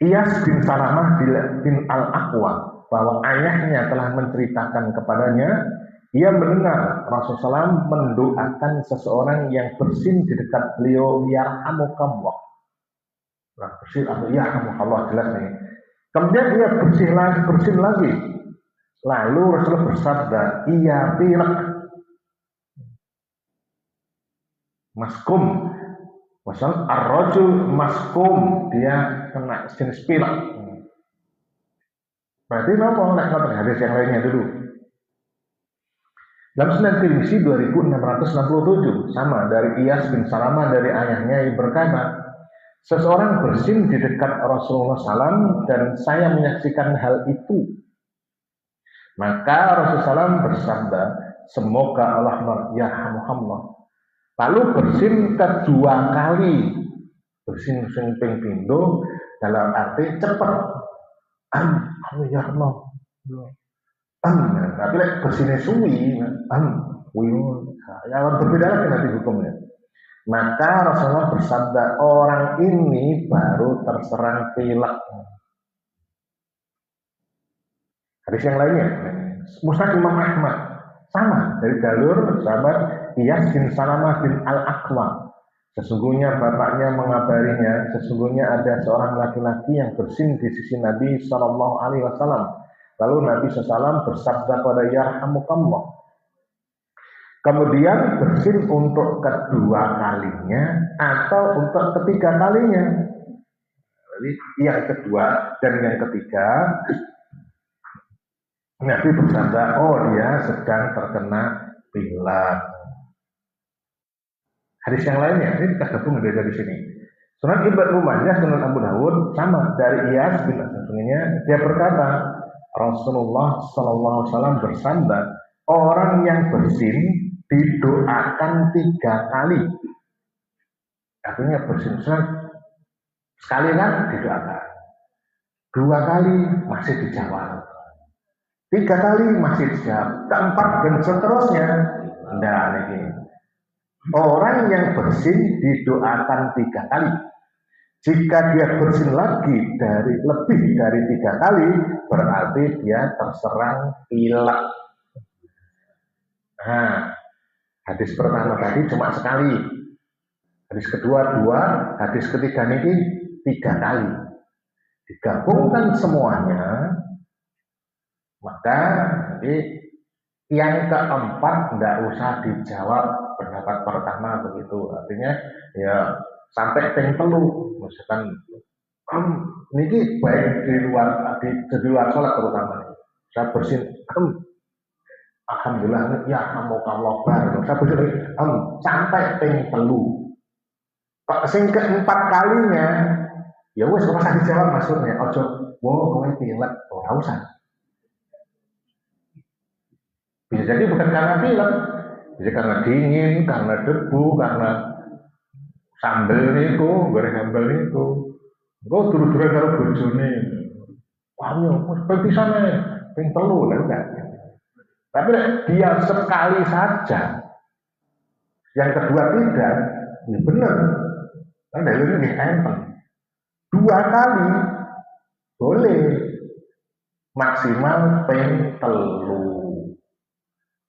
Iyas bin Salamah bin Al-Aqwa bahwa ayahnya telah menceritakan kepadanya, ia mendengar Rasulullah SAW mendoakan seseorang yang bersin di dekat beliau, yarhamukallah. Nah, bersin atau yarhamukallah jelas nih. Kemudian dia bersin lagi. Lalu Rasulullah bersabda, iya pilek. Maskum. Masal ar-rajul maskum, dia kena jenis pilek. Berarti apa? Nak hadis yang lainnya dulu. Dalam Sunan Tirmizi 2667 sama dari Iyas bin Salamah dari ayahnya yang berkata, seseorang bersin di dekat Rasulullah SAW dan saya menyaksikan hal itu. Maka Rasulullah SAW bersabda, semoga Allah yarhamukallah. Lalu bersin kedua kali, bersin ping pindho dalam arti cepat. Ya Allah. Tapi bersinnya suwi, ya berbeda lagi nanti hukumnya. Maka Rasulullah bersabda, orang ini baru terserang pilek. Hadis yang lainnya, Musnad Imam Ahmad sama dari jalur sahabat Iyas bin Salamah bin Al-Aqwa. Sesungguhnya bapaknya mengabarinya, sesungguhnya ada seorang laki-laki yang bersin di sisi Nabi SAW. Lalu Nabi SAW bersabda kepada yarhamukallah. Kemudian bersin untuk kedua kalinya atau untuk ketiga kalinya. Jadi yang kedua dan yang ketiga Nabi bersabda, oh dia sedang terkena pilek. Hadis yang lainnya, ini kita gabung dari sini. Sunan Ibnu Majah, Sunan Abu Dawud sama dari Iyas bin As-Sa'diyah, dia berkata, Rasulullah SAW bersabda, orang yang bersin didoakan 3 kali. Artinya bersin sekali kan didoakan, 2 kali masih dijawab, 3 kali masih dijawab, 4 dan seterusnya. Nah, ini orang yang bersin didoakan 3 kali. Jika dia bersin lagi lebih dari 3 kali, berarti dia terserang pilek. Nah, hadis pertama tadi cuma sekali, hadis kedua 2, hadis ketiga ini 3 kali. Digabungkan semuanya, maka nanti yang keempat tidak usah dijawab pendapat pertama begitu. Artinya ya sampai ping telu, misalkan ini baik di luar sholat terutama. Saya bersin, alhamdulillah ya kamu kalau bar. Saya bersin sampai ping telu. Kok sing keempat kalinya, ya wes ora usah dijawab maksudnya. Ojo, wow kowe pilek, ora usah. Bisa jadi bukan karena pilek, bisa karena dingin, karena debu, karena sambel niku, goreng sambel niku. Engko duru-duru karo bojone. Wah, yo bisa nih, ping telu lah udah. Tapi dia sekali saja, yang kedua tidak, ya benar. Kan dalilnya nggih enten. 2 kali boleh, maksimal ping telu.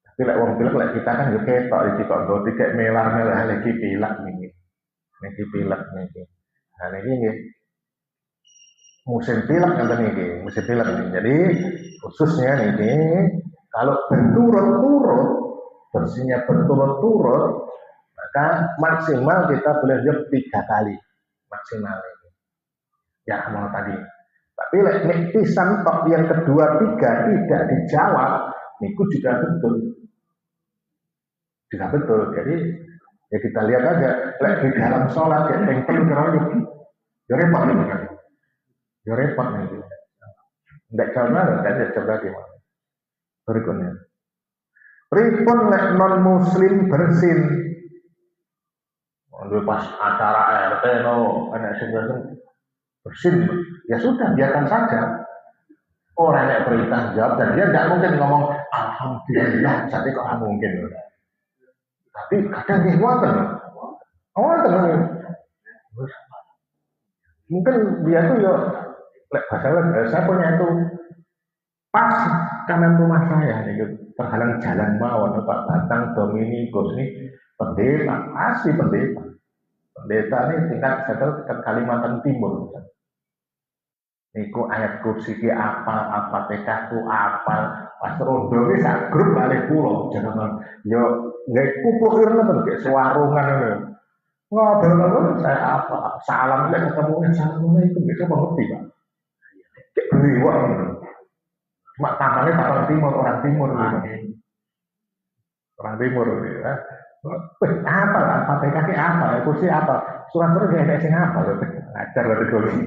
Tapi lek wong pilek lek kita kan yo ketok iki kok nggo dikek melar-melar lagi pilek niki. Niki pilek niki. Nah niki nggih musim pilek ngoten niki, musim pilek niki. Jadi khususnya niki kalau berturut-turut, bersihnya berturut-turut, maka maksimal kita boleh jawab 3 kali maksimal ini. Ya mau tadi. Tapi lek pisan tok yang kedua 3 tidak dijawab, niku juga betul. Juga betul. Jadi ya kita lihat aja, lek di dalam sholat ya yang perlu keroyok, ya repot nih kan, ya repot nih. Tidak karena kan ya coba gimana. Berikutnya, pripun lek non muslim bersin. Dulu pas acara RT anak bersin, ya sudah biarkan saja. Orang yang perintah jawab dan dia tidak mungkin ngomong alhamdulillah, jadi kok mungkin. Tapi kadang dia wonten. Mungkin dia tuh ya saya punya itu pas kanan rumah saya itu terhalang jalan mawon Pak Batang Dominikus ini pendeta, asli pendeta. Pendeta ini tingkat Kalimantan Timur. Niku ayat kursi ki apa TK-ku apa pas rondo ki sak grup balik pulau jangan yo nggak kumpul ireng kayak sewarungan ngono. Ngobrol saya apa salam lek ketemu assalamualaikum itu mengerti Pak. Kayak beriwak ngono. Cuma tangannya orang timur orang timur ya. Apa TK ki apa kursi apa surat-surat kayak sing apa lho ngajar berarti kursi.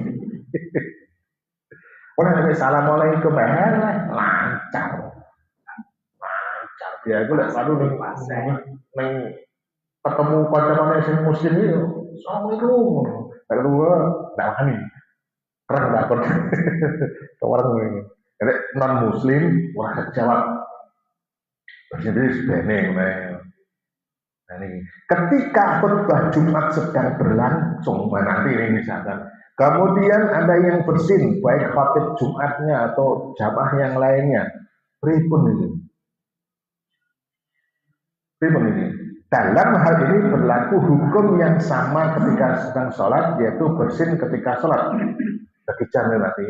Orang yang assalamualaikum lancar. Ya aku lihat selalu neng ketemu kanca-kanca sing muslim itu, assalamualaikum. Kedua, nggak wani. Keren takut. Orang ini. Jadi non muslim orang jawab. Jadi sebenarnya. Nah ini, ketika khutbah Jumat sedang berlangsung, nanti ini misalkan. Kemudian ada yang bersin, baik khatib Jumatnya atau jamaah yang lainnya. Pripun ini? Dalam hal ini berlaku hukum yang sama ketika sedang sholat, yaitu bersin ketika sholat. Bagi jamiah nanti.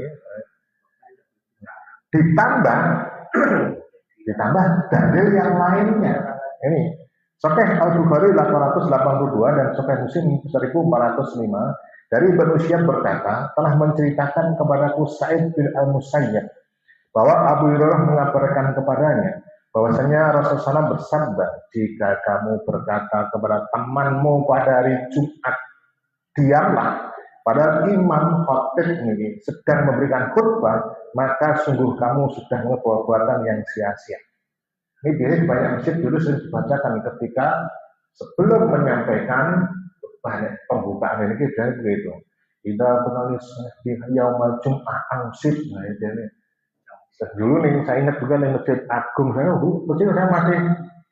Ditambah dalil yang lainnya. Ini Sahih Al-Bukhari 882 dan Sahih Muslim 1405. Dari Ibnu Syihab berkata, telah menceritakan kepadaku Sa'id bin Al-Musayyab bahwa Abu Hurairah mengabarkan kepadanya bahwasanya Rasulullah SAW bersabda, jika kamu berkata kepada temanmu pada hari Jumat, diamlah, pada imam khatib ini sedang memberikan khutbah, maka sungguh kamu sudah melakukan perbuatan yang sia-sia. Ini biasanya banyak masjid dulu sering dibacakan ketika sebelum menyampaikan banyak pembukaan ini kita begitu. Kita penulis di Yaumal Jum'ah Ansib, nah ini. Dulu nih saya ingat juga nih Masjid Agung saya, masjid saya masih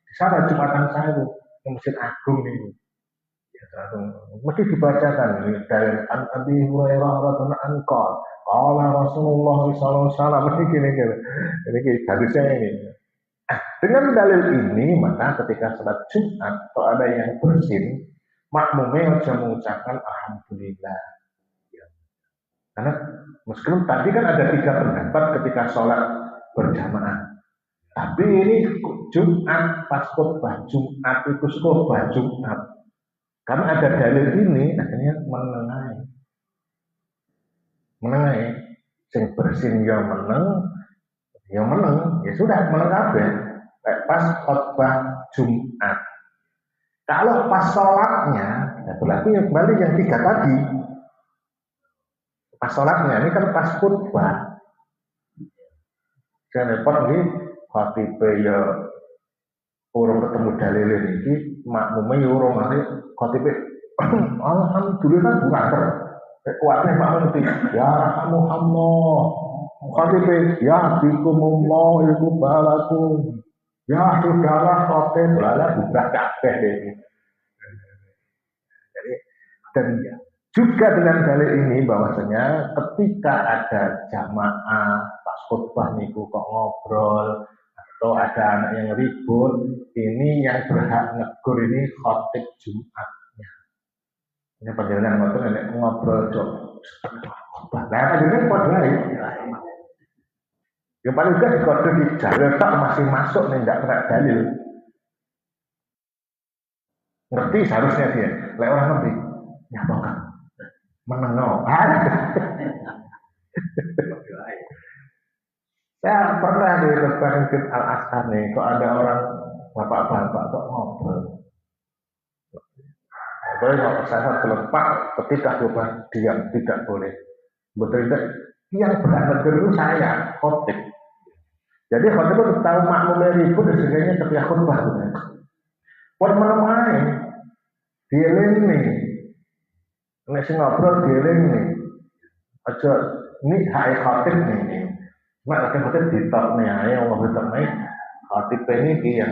di sana Jumatan saya tuh, Masjid Agung nih. mesti dibacakan dari Abi Hurairah radhiyallahu anhu qala Rasulullah sallallahu alaihi wasallam mesti gini ini hadisnya ini. Dengan dalil ini maka ketika salat Jumat atau ada yang bersin makmumnya harus mengucapkan alhamdulillah. Karena meskipun tadi kan ada 3 pendapat ketika sholat berjamaah. Tapi ini Jumat pas khutbah Jumat itu khutbah Jumat. Karena ada dalil ini akhirnya menengahi. Sing bersin ya meneng, ya sudah meneng kabeh. Pas khutbah Jumat. Kalau pas sholatnya, ya berarti kembali yang 3 tadi. Pas sholatnya ini kan pas khutbah. Saya repot nih, khotibnya ya urung ketemu dalil ini, makmumnya ya urung nanti khotibnya, alhamdulillah bukan kuatnya makmum itu, ya Muhammad, khotibnya, ya bikumullah ibu balakum, ya sudahlah khotib, lala bukan kabeh ini. Jadi dan juga dengan dalil ini bahwasanya ketika ada jamaah pas khutbah niku kok ngobrol atau ada anak yang ribut, ini yang berhak negur ini khotib Jumatnya. Ini perjalanan waktu nenek ngobrol cok. Nah, panjenengan padha ae. Yang paling gak dikode di jalur tak masih masuk nih nggak kena dalil. Ngerti seharusnya dia. Lek orang ngerti, ya apa menengok. Saya pernah di Masjid Al Asqani, kok ada orang bapak-bapak kok ngobrol. Boleh kalau saya terlepas ketika coba diam tidak boleh. Betul tidak? Yang berada dulu saya khotib. Jadi khotib itu tahu makmumnya ribut dan sebagainya ketika khutbah. Buat menemani, dieling nih. Nasi ngobrol dieling nih. Aja ini hai khotib nih. Cuma khotib ditok nih, ayo ngomong ditok nih. Khotib ini yang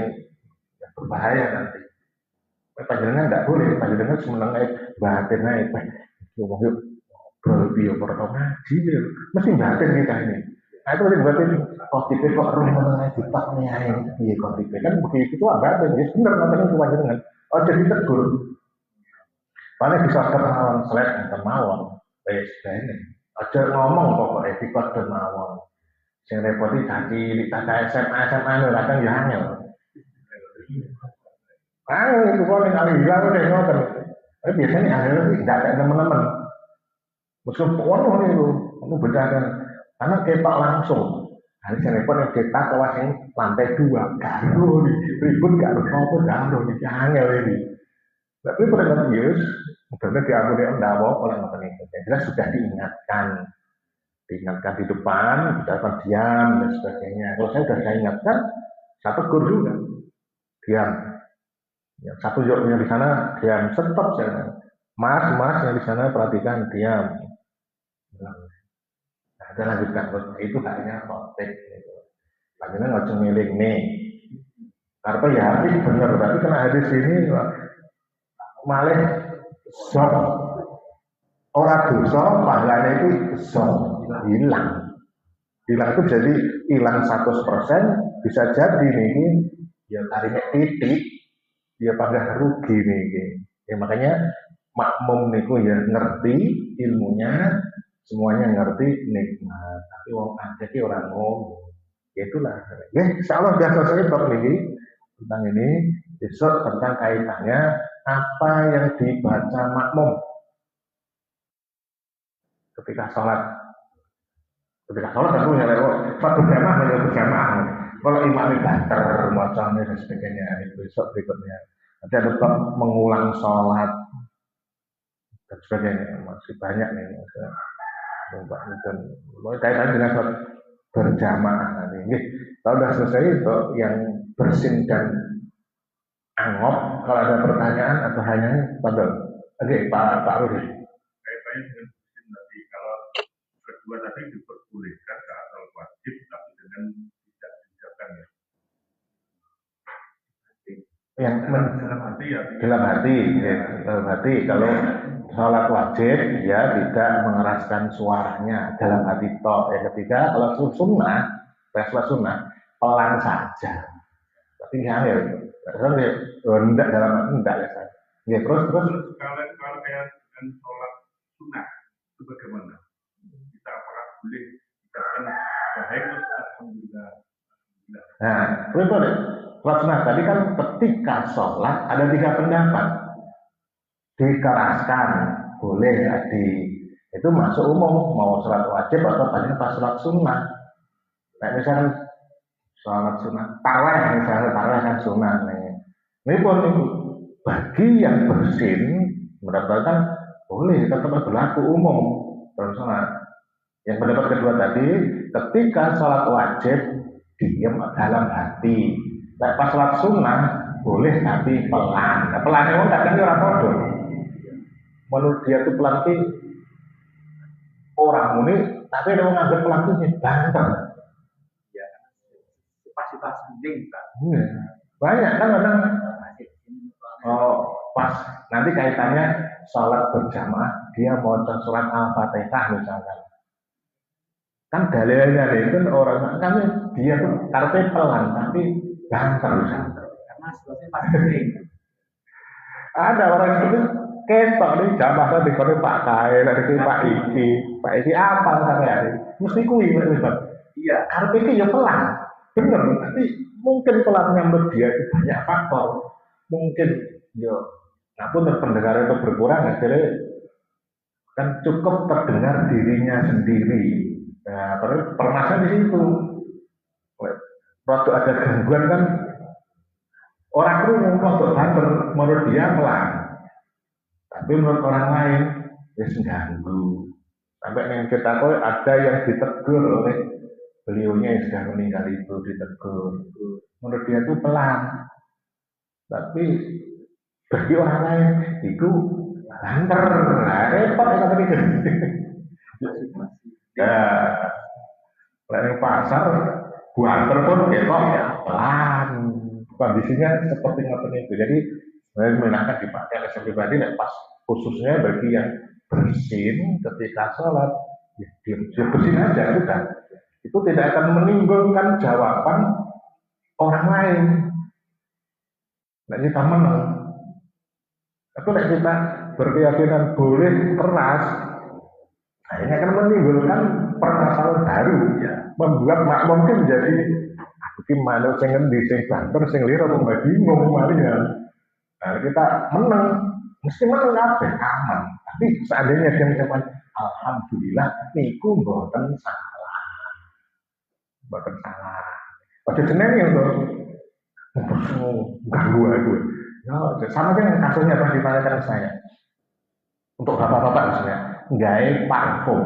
berbahaya nanti. Panjenengan tidak boleh, panjenengan semenang batin naik. Yuk berbio ngaji, mesti batin kita ini. Nah itu berarti batin. Khotib kok roh menengah ditok nih, ayo iya khotib kan begitu itu batin. Ya benar nantinya ke panjenengan. Oh jadi tegur. Paling bisa kenalan selek dan mawon. Ini. Aja ngomong pokoknya etikot dan mawon. Yang repoti caci SMA ora kan ya angel. Itu kok ning aliran nek ngoten. Tapi biasanya angel iki ndak ada teman-teman. Meskipun ono niku, ono bedakan. Karena ketok langsung. Hari sing repot yang ketak kawas sing lantai 2. Garo ribut garo apa garo iki angel ini. Tapi pada Yesus, sebenarnya diampuni enggak oleh ngoten itu. Yang jelas sudah diingatkan di depan, kita diam dan sebagainya. Kalau saya ingatkan, satu tegur juga, diam. Yang satu yang di sana diam, stop saya. Mas yang di sana perhatikan diam. Nah, kita lanjutkan itu haknya konteks. Bagaimana nggak cuma milik nih? Karena ya hadis benar, tapi kena hadis ini malah sok orang dosa pahalanya itu sok hilang itu jadi hilang 100%, bisa jadi nih ya tarik titik ya pada rugi nih ya makanya makmum niku ya ngerti ilmunya semuanya ngerti nikmat tapi wong akeh orang ngomong ya itulah ya insyaallah biasa saya talk nih tentang ini besok tentang kaitannya apa yang dibaca makmum ketika sholat tentu ya satu berjamaah kalau imam banter macamnya dan sebagainya itu besok berikutnya nanti ada mengulang sholat dan sebagainya masih banyak nih dan kaitan dengan sholat berjamaah nanti kalau sudah selesai itu yang bersin dan angop kalau ada pertanyaan atau hanya pada Pak Rudi kaitannya dengan musim tadi kalau kedua tadi diperbolehkan ke asal wajib tapi dengan tidak diucapkan ya yang dalam arti Dalam hati, ya, dalam hati. Kalau sholat wajib, ya tidak mengeraskan suaranya dalam hati toh. Yang ketiga, kalau sunnah, sholat sunnah, pelan saja. Tapi ya, enggak dalam hati, enggak ya saya. Ya, terus. Kalau kayak dengan sholat sunnah, itu bagaimana? Kita apakah boleh dikatakan baik terus alhamdulillah. Nah, betul. Sholat sunnah tadi kan ketika sholat ada 3 pendapat. Dikeraskan boleh tadi. Itu masuk umum mau sholat wajib atau banyak pas sholat sunnah. Nah, misalkan sholat sunnah, tarawih misalnya tarawih kan sunnah nih. Ini pun itu bagi yang bersin mendapatkan boleh tetap berlaku umum sholat. Yang pendapat kedua tadi, ketika sholat wajib diam dalam hati. Nah, pas sholat sunnah boleh tapi pelan. Nah, pelan itu kadang orang bodoh. Menurut dia itu pelan itu orang ini, tapi dia menganggap pelan itu banter. Ya, kapasitas penting kan. Banyak kan orang. Oh, pas nanti kaitannya sholat berjamaah, dia mau sholat Al-Fatihah misalkan. Kan dalilnya itu orang kan dia tuh karpe pelan tapi banter karena situasinya pasti penting. Ada orang itu ketok nih jamaah di kono Pak Kae, di Pak Iki apa sampai mesti kui Pak. Iya, karpe itu ya pelan, bener. Tapi mungkin pelannya menurut dia itu banyak faktor. Mungkin yo, apun pendengar itu berkurang, akhirnya kan cukup terdengar dirinya sendiri. Nah, permasalahan di situ. Waktu ada gangguan kan orang itu untuk banter menurut dia pelan, tapi menurut orang lain ya mengganggu. Sampai yang kita tahu ada yang ditegur oleh beliaunya yang sudah meninggal itu ditegur. Menurut dia itu pelan, tapi bagi orang lain itu banter. Nah, repot ya tadi kan. Ya, lain pasar banter pun kok ya pelan. Kondisinya seperti itu. Jadi sebenarnya menyenangkan dipakai oleh saya pribadi pas khususnya bagi yang bersin ketika sholat ya bersin aja sudah. Itu tidak akan menimbulkan jawaban orang lain. Nah, kita menang. Atau kita berkeyakinan boleh keras, nah, ini akan menimbulkan permasalahan baru, ya. Membuat makmum menjadi gimana sing ngendi sing banter sing lira kok bingung malihnya. Nah, kita menang, mesti menang kabeh aman. Tapi seandainya dia mengucapkan alhamdulillah niku mboten salah. Mboten salah. Pada jenenge lho. Ganggu aku. Ya, sama dengan kasusnya pernah ditanyakan saya. Untuk bapak-bapak misalnya, nggae parfum.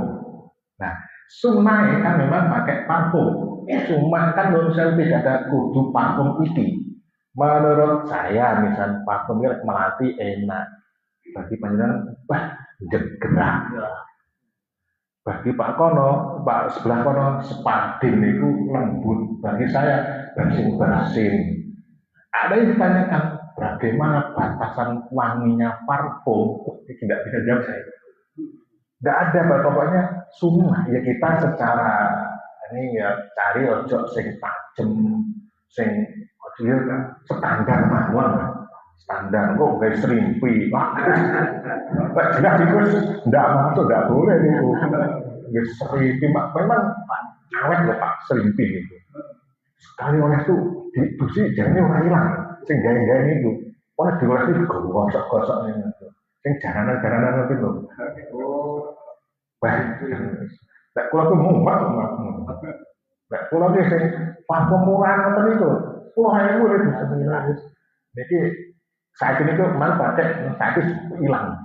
Nah, sunnah kan memang pakai parfum. Cuma kan menurut saya tidak ada kudu parfum ini. Menurut saya misal parfum ini melati enak. Bagi panjenengan, jegerak. Bagi Pak Kono, Pak sebelah Kono, sepadin itu lembut. Bagi saya, bersin-bersin. Ada yang ditanyakan, bagaimana batasan wanginya parfum? Tidak bisa jawab saya. Tidak ada, pokoknya sunnah. Ya kita secara ini ya cari ojo sing tajem, sing standar mawon, standar kok kayak serimpi. Pak jelas itu tidak masuk, tidak boleh itu. Kayak serimpi, memang awet loh Pak serimpi itu. Sekali oleh itu dibusi jangan orang hilang, sing gaya-gaya itu. Oleh diolah itu gosok-gosok itu. Sing jaranan-jaranan itu loh. Baik, tak kalau tuh muat, tak kalau dia sing parfum murah apa itu, hanya boleh bisa. Jadi saat ini tuh kemarin pakai saat itu hilang.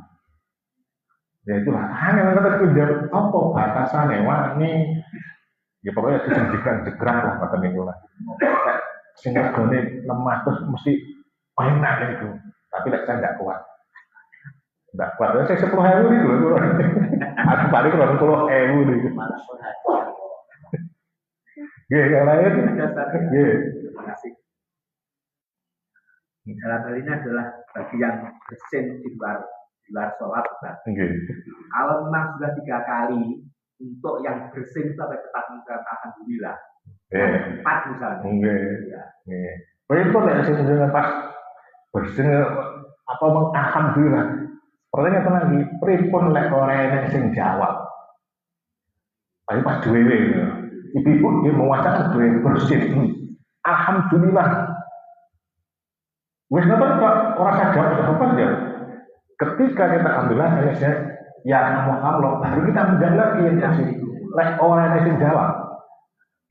Ya itulah hanya kata kerja apa batasannya wangi. Ya pokoknya itu jegeran lah macam itulah. Sehingga gone lemah terus mesti enak itu, tapi saya nggak kuat. Nggak kuat, saya 10.000 itu loh. Aku balik ke 10.000 itu. Yang lain. Terima kasih. Dalam hal ini adalah bagi yang bersin di luar sholat. Okay. Kalau memang sudah 3 kali, untuk yang bersin sampai tetap mengatakan alhamdulillah. Yeah. 4 misalnya. Ya. Itu nek sing jenenge pas bersin apa alhamdulillah. Pertanyaan apa lagi? Pripun lek ora enek sing jawab. Ayo pas dhewe. Ibu dia mewacana dhewe bersin. Alhamdulillah. Wes napa Pak? Ora sadar apa ya? Ketika kita alhamdulillah ya Allah, baru kita menjawab lagi yang kasih. Lek orang yang jawab,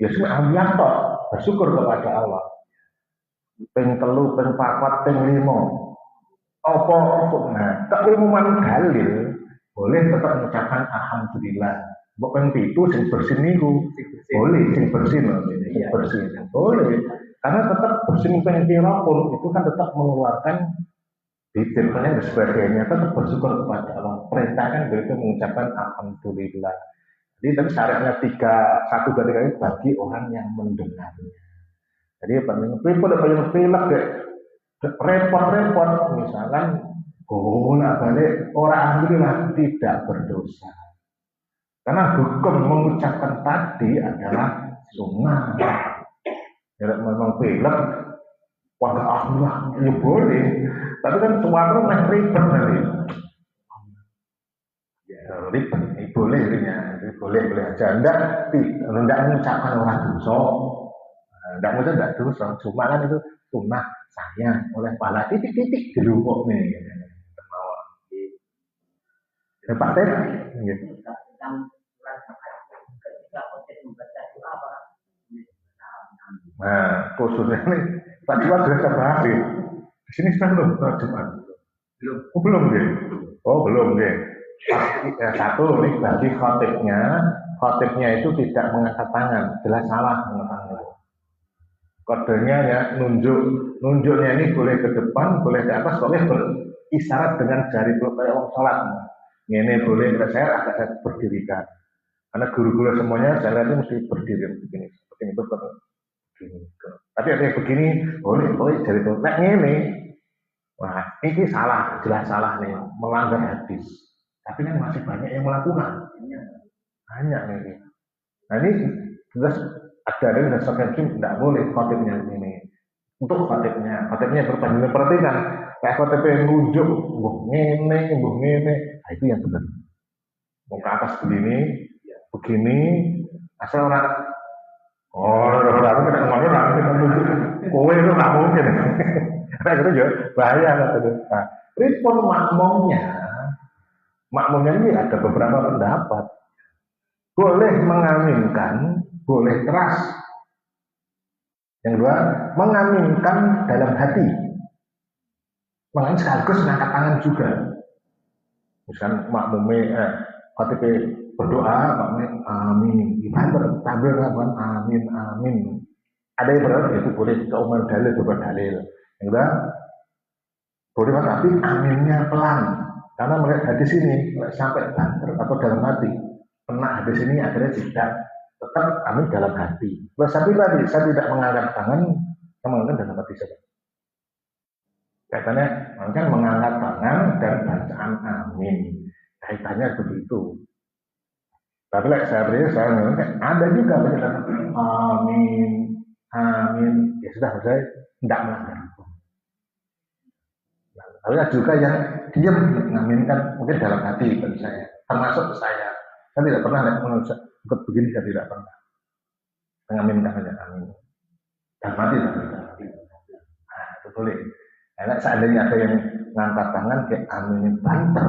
ya semua alhamdulillah toh, bersyukur kepada Allah. Ping 3, ping 4, ping 5. Apa nah, keumuman dalil boleh tetap mengucapkan alhamdulillah. Mbok ping 7 sing bersin niku boleh sing bersin boleh. Karena tetap bersin ping pira pun itu kan tetap mengeluarkan detailnya dan sebagainya, tetap bersyukur kepada Allah. Perintah kan begitu mengucapkan alhamdulillah. Jadi tapi syaratnya 1, 2, 3 bagi orang yang mendengarnya. Jadi repot-repot misalkan balik orang alhamdulillah tidak berdosa. Karena hukum mengucapkan tadi adalah sunnah. Ya memang pilek wah alhamdulillah ya boleh. Tapi kan suara mah ribet nanti. Ya ribet, boleh aja. Enggak mengucapkan orang dosa. Enggak dosa. Cuma kan itu sunnah saya oleh pala titik-titik dilupuk nih. Ya Pak Teh. Nah, khususnya nih, tadi sudah bahas di sini sekarang belum Jumat. Belum deh. Oh belum deh. Satu nih bagi khotibnya itu tidak mengangkat tangan, jelas salah mengangkat tangan. Kodenya ya nunjuknya ini boleh ke depan, boleh ke atas, boleh berisyarat dengan jari kayak orang sholat. Ini boleh, saya agak berdirikan. Karena guru-guru semuanya saya lihat mesti berdiri begini, seperti itu. Tapi ada yang begini, boleh jari itu. Nah ini, wah ini salah, jelas salah nih, melanggar hadis. Tapi kan masih banyak yang melakukan. Banyak nih. Nah ini jelas ada yang berdasarkan tidak boleh khotibnya ini. Untuk khotibnya berbanding perhatikan. Kayak khotib yang nunjuk, ngene. Nah, itu yang benar. Mau ke atas begini, asal orang. Orang kita ngomong kita nunjuk. Kowe itu nggak mungkin. Nah itu juga bahaya gitu. Nah, respon makmumnya ini ada beberapa pendapat. Boleh mengaminkan, boleh keras. Yang kedua, mengaminkan dalam hati. Mengamin sekaligus mengangkat tangan juga. Misalkan makmumnya, khotib berdoa, makmumnya amin. Gimana tampil amin. Ada yang berarti itu boleh keumuman dalil, beberapa dalil. Yang kedua, boleh tapi aminnya pelan. Karena melihat hadis ini sampai banter atau dalam hati, pernah hadis ini akhirnya tidak tetap amin dalam hati. Tapi tadi saya tidak mengangkat tangan, saya mengangkat dalam hati saja. Kaitannya kan mengangkat tangan dan bacaan amin. Kaitannya begitu. Tapi saya mengangkat ada juga bacaan amin. Ya sudah saya tidak melanggar. Tapi ada juga yang diam mengaminkan mungkin dalam hati bagi saya, termasuk saya. Saya tidak pernah ikut begini, saya tidak pernah mengaminkan saja amin. Dan mati tapi hati. Nah itu boleh. Karena seandainya ada yang ngangkat tangan kayak amin banter.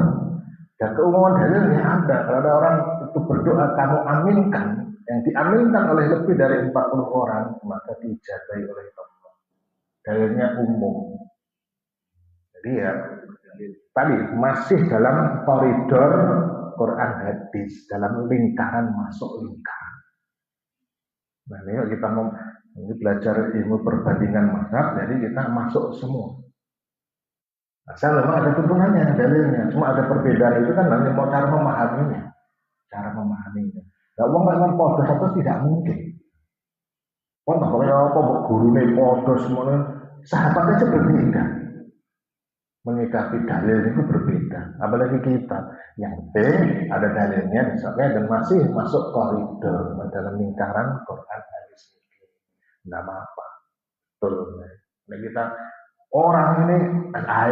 Dan keumuman dalilnya ada. Kalau ada orang itu berdoa kamu aminkan, yang diaminkan oleh lebih dari 40 orang maka dijagai oleh Allah. Dalilnya umum. Jadi ya, tadi masih dalam koridor Quran hadis, dalam lingkaran masuk lingkaran. Nah ini kita ini belajar ilmu perbandingan mazhab, jadi kita masuk semua. Asal memang ada tuntunannya, dalilnya, cuma ada perbedaan itu kan hanya mau cara memahaminya. Nah, uang memang podo satu tidak mungkin. Kalau apa guru nih podo semuanya, sahabat aja berbeda. menyikapi dalil itu berbeda. Apalagi kita yang penting ada dalilnya misalnya dan masih masuk koridor dalam lingkaran Quran hadis ini. Tidak apa-apa. Betul. Nah, kita orang ini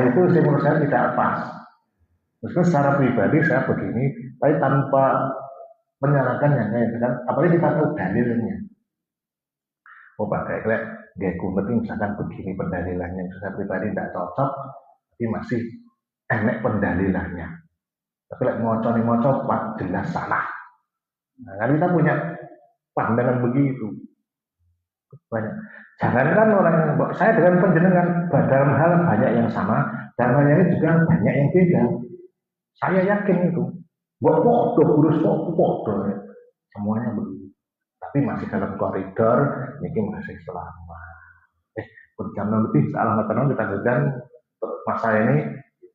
itu sih menurut saya tidak pas. Meskipun secara pribadi saya begini, tapi tanpa menyarankan yang lain. Dan apalagi kita tahu dalilnya. Oh pakai dia ngerti misalkan begini pendalilannya. Saya pribadi tidak cocok, tapi masih enek pendalilannya. Tapi ngocok jelas salah. Nah, kan kita punya pandangan begitu. Banyak. Jangankan orang yang saya dengan penjenengan dalam hal banyak yang sama, dan hal ini juga banyak yang beda. Saya yakin itu. Buat podo, kurus podo ya. Semuanya begitu. Tapi masih dalam koridor, ini masih selamat. Jam lebih salah kita lanjutkan masa ini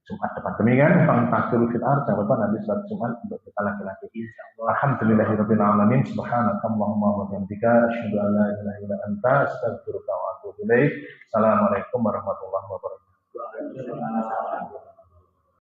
Jumat depan demikian Fangtakul Fitar jangan lupa nanti salat Jumat untuk kita laki-laki insyaallah. Alhamdulillahirabbil alamin subhanakallahumma wa bihamdika asyhadu an la ilaha illa anta astaghfiruka wa atubu ilaik. Assalamualaikum warahmatullahi wabarakatuh.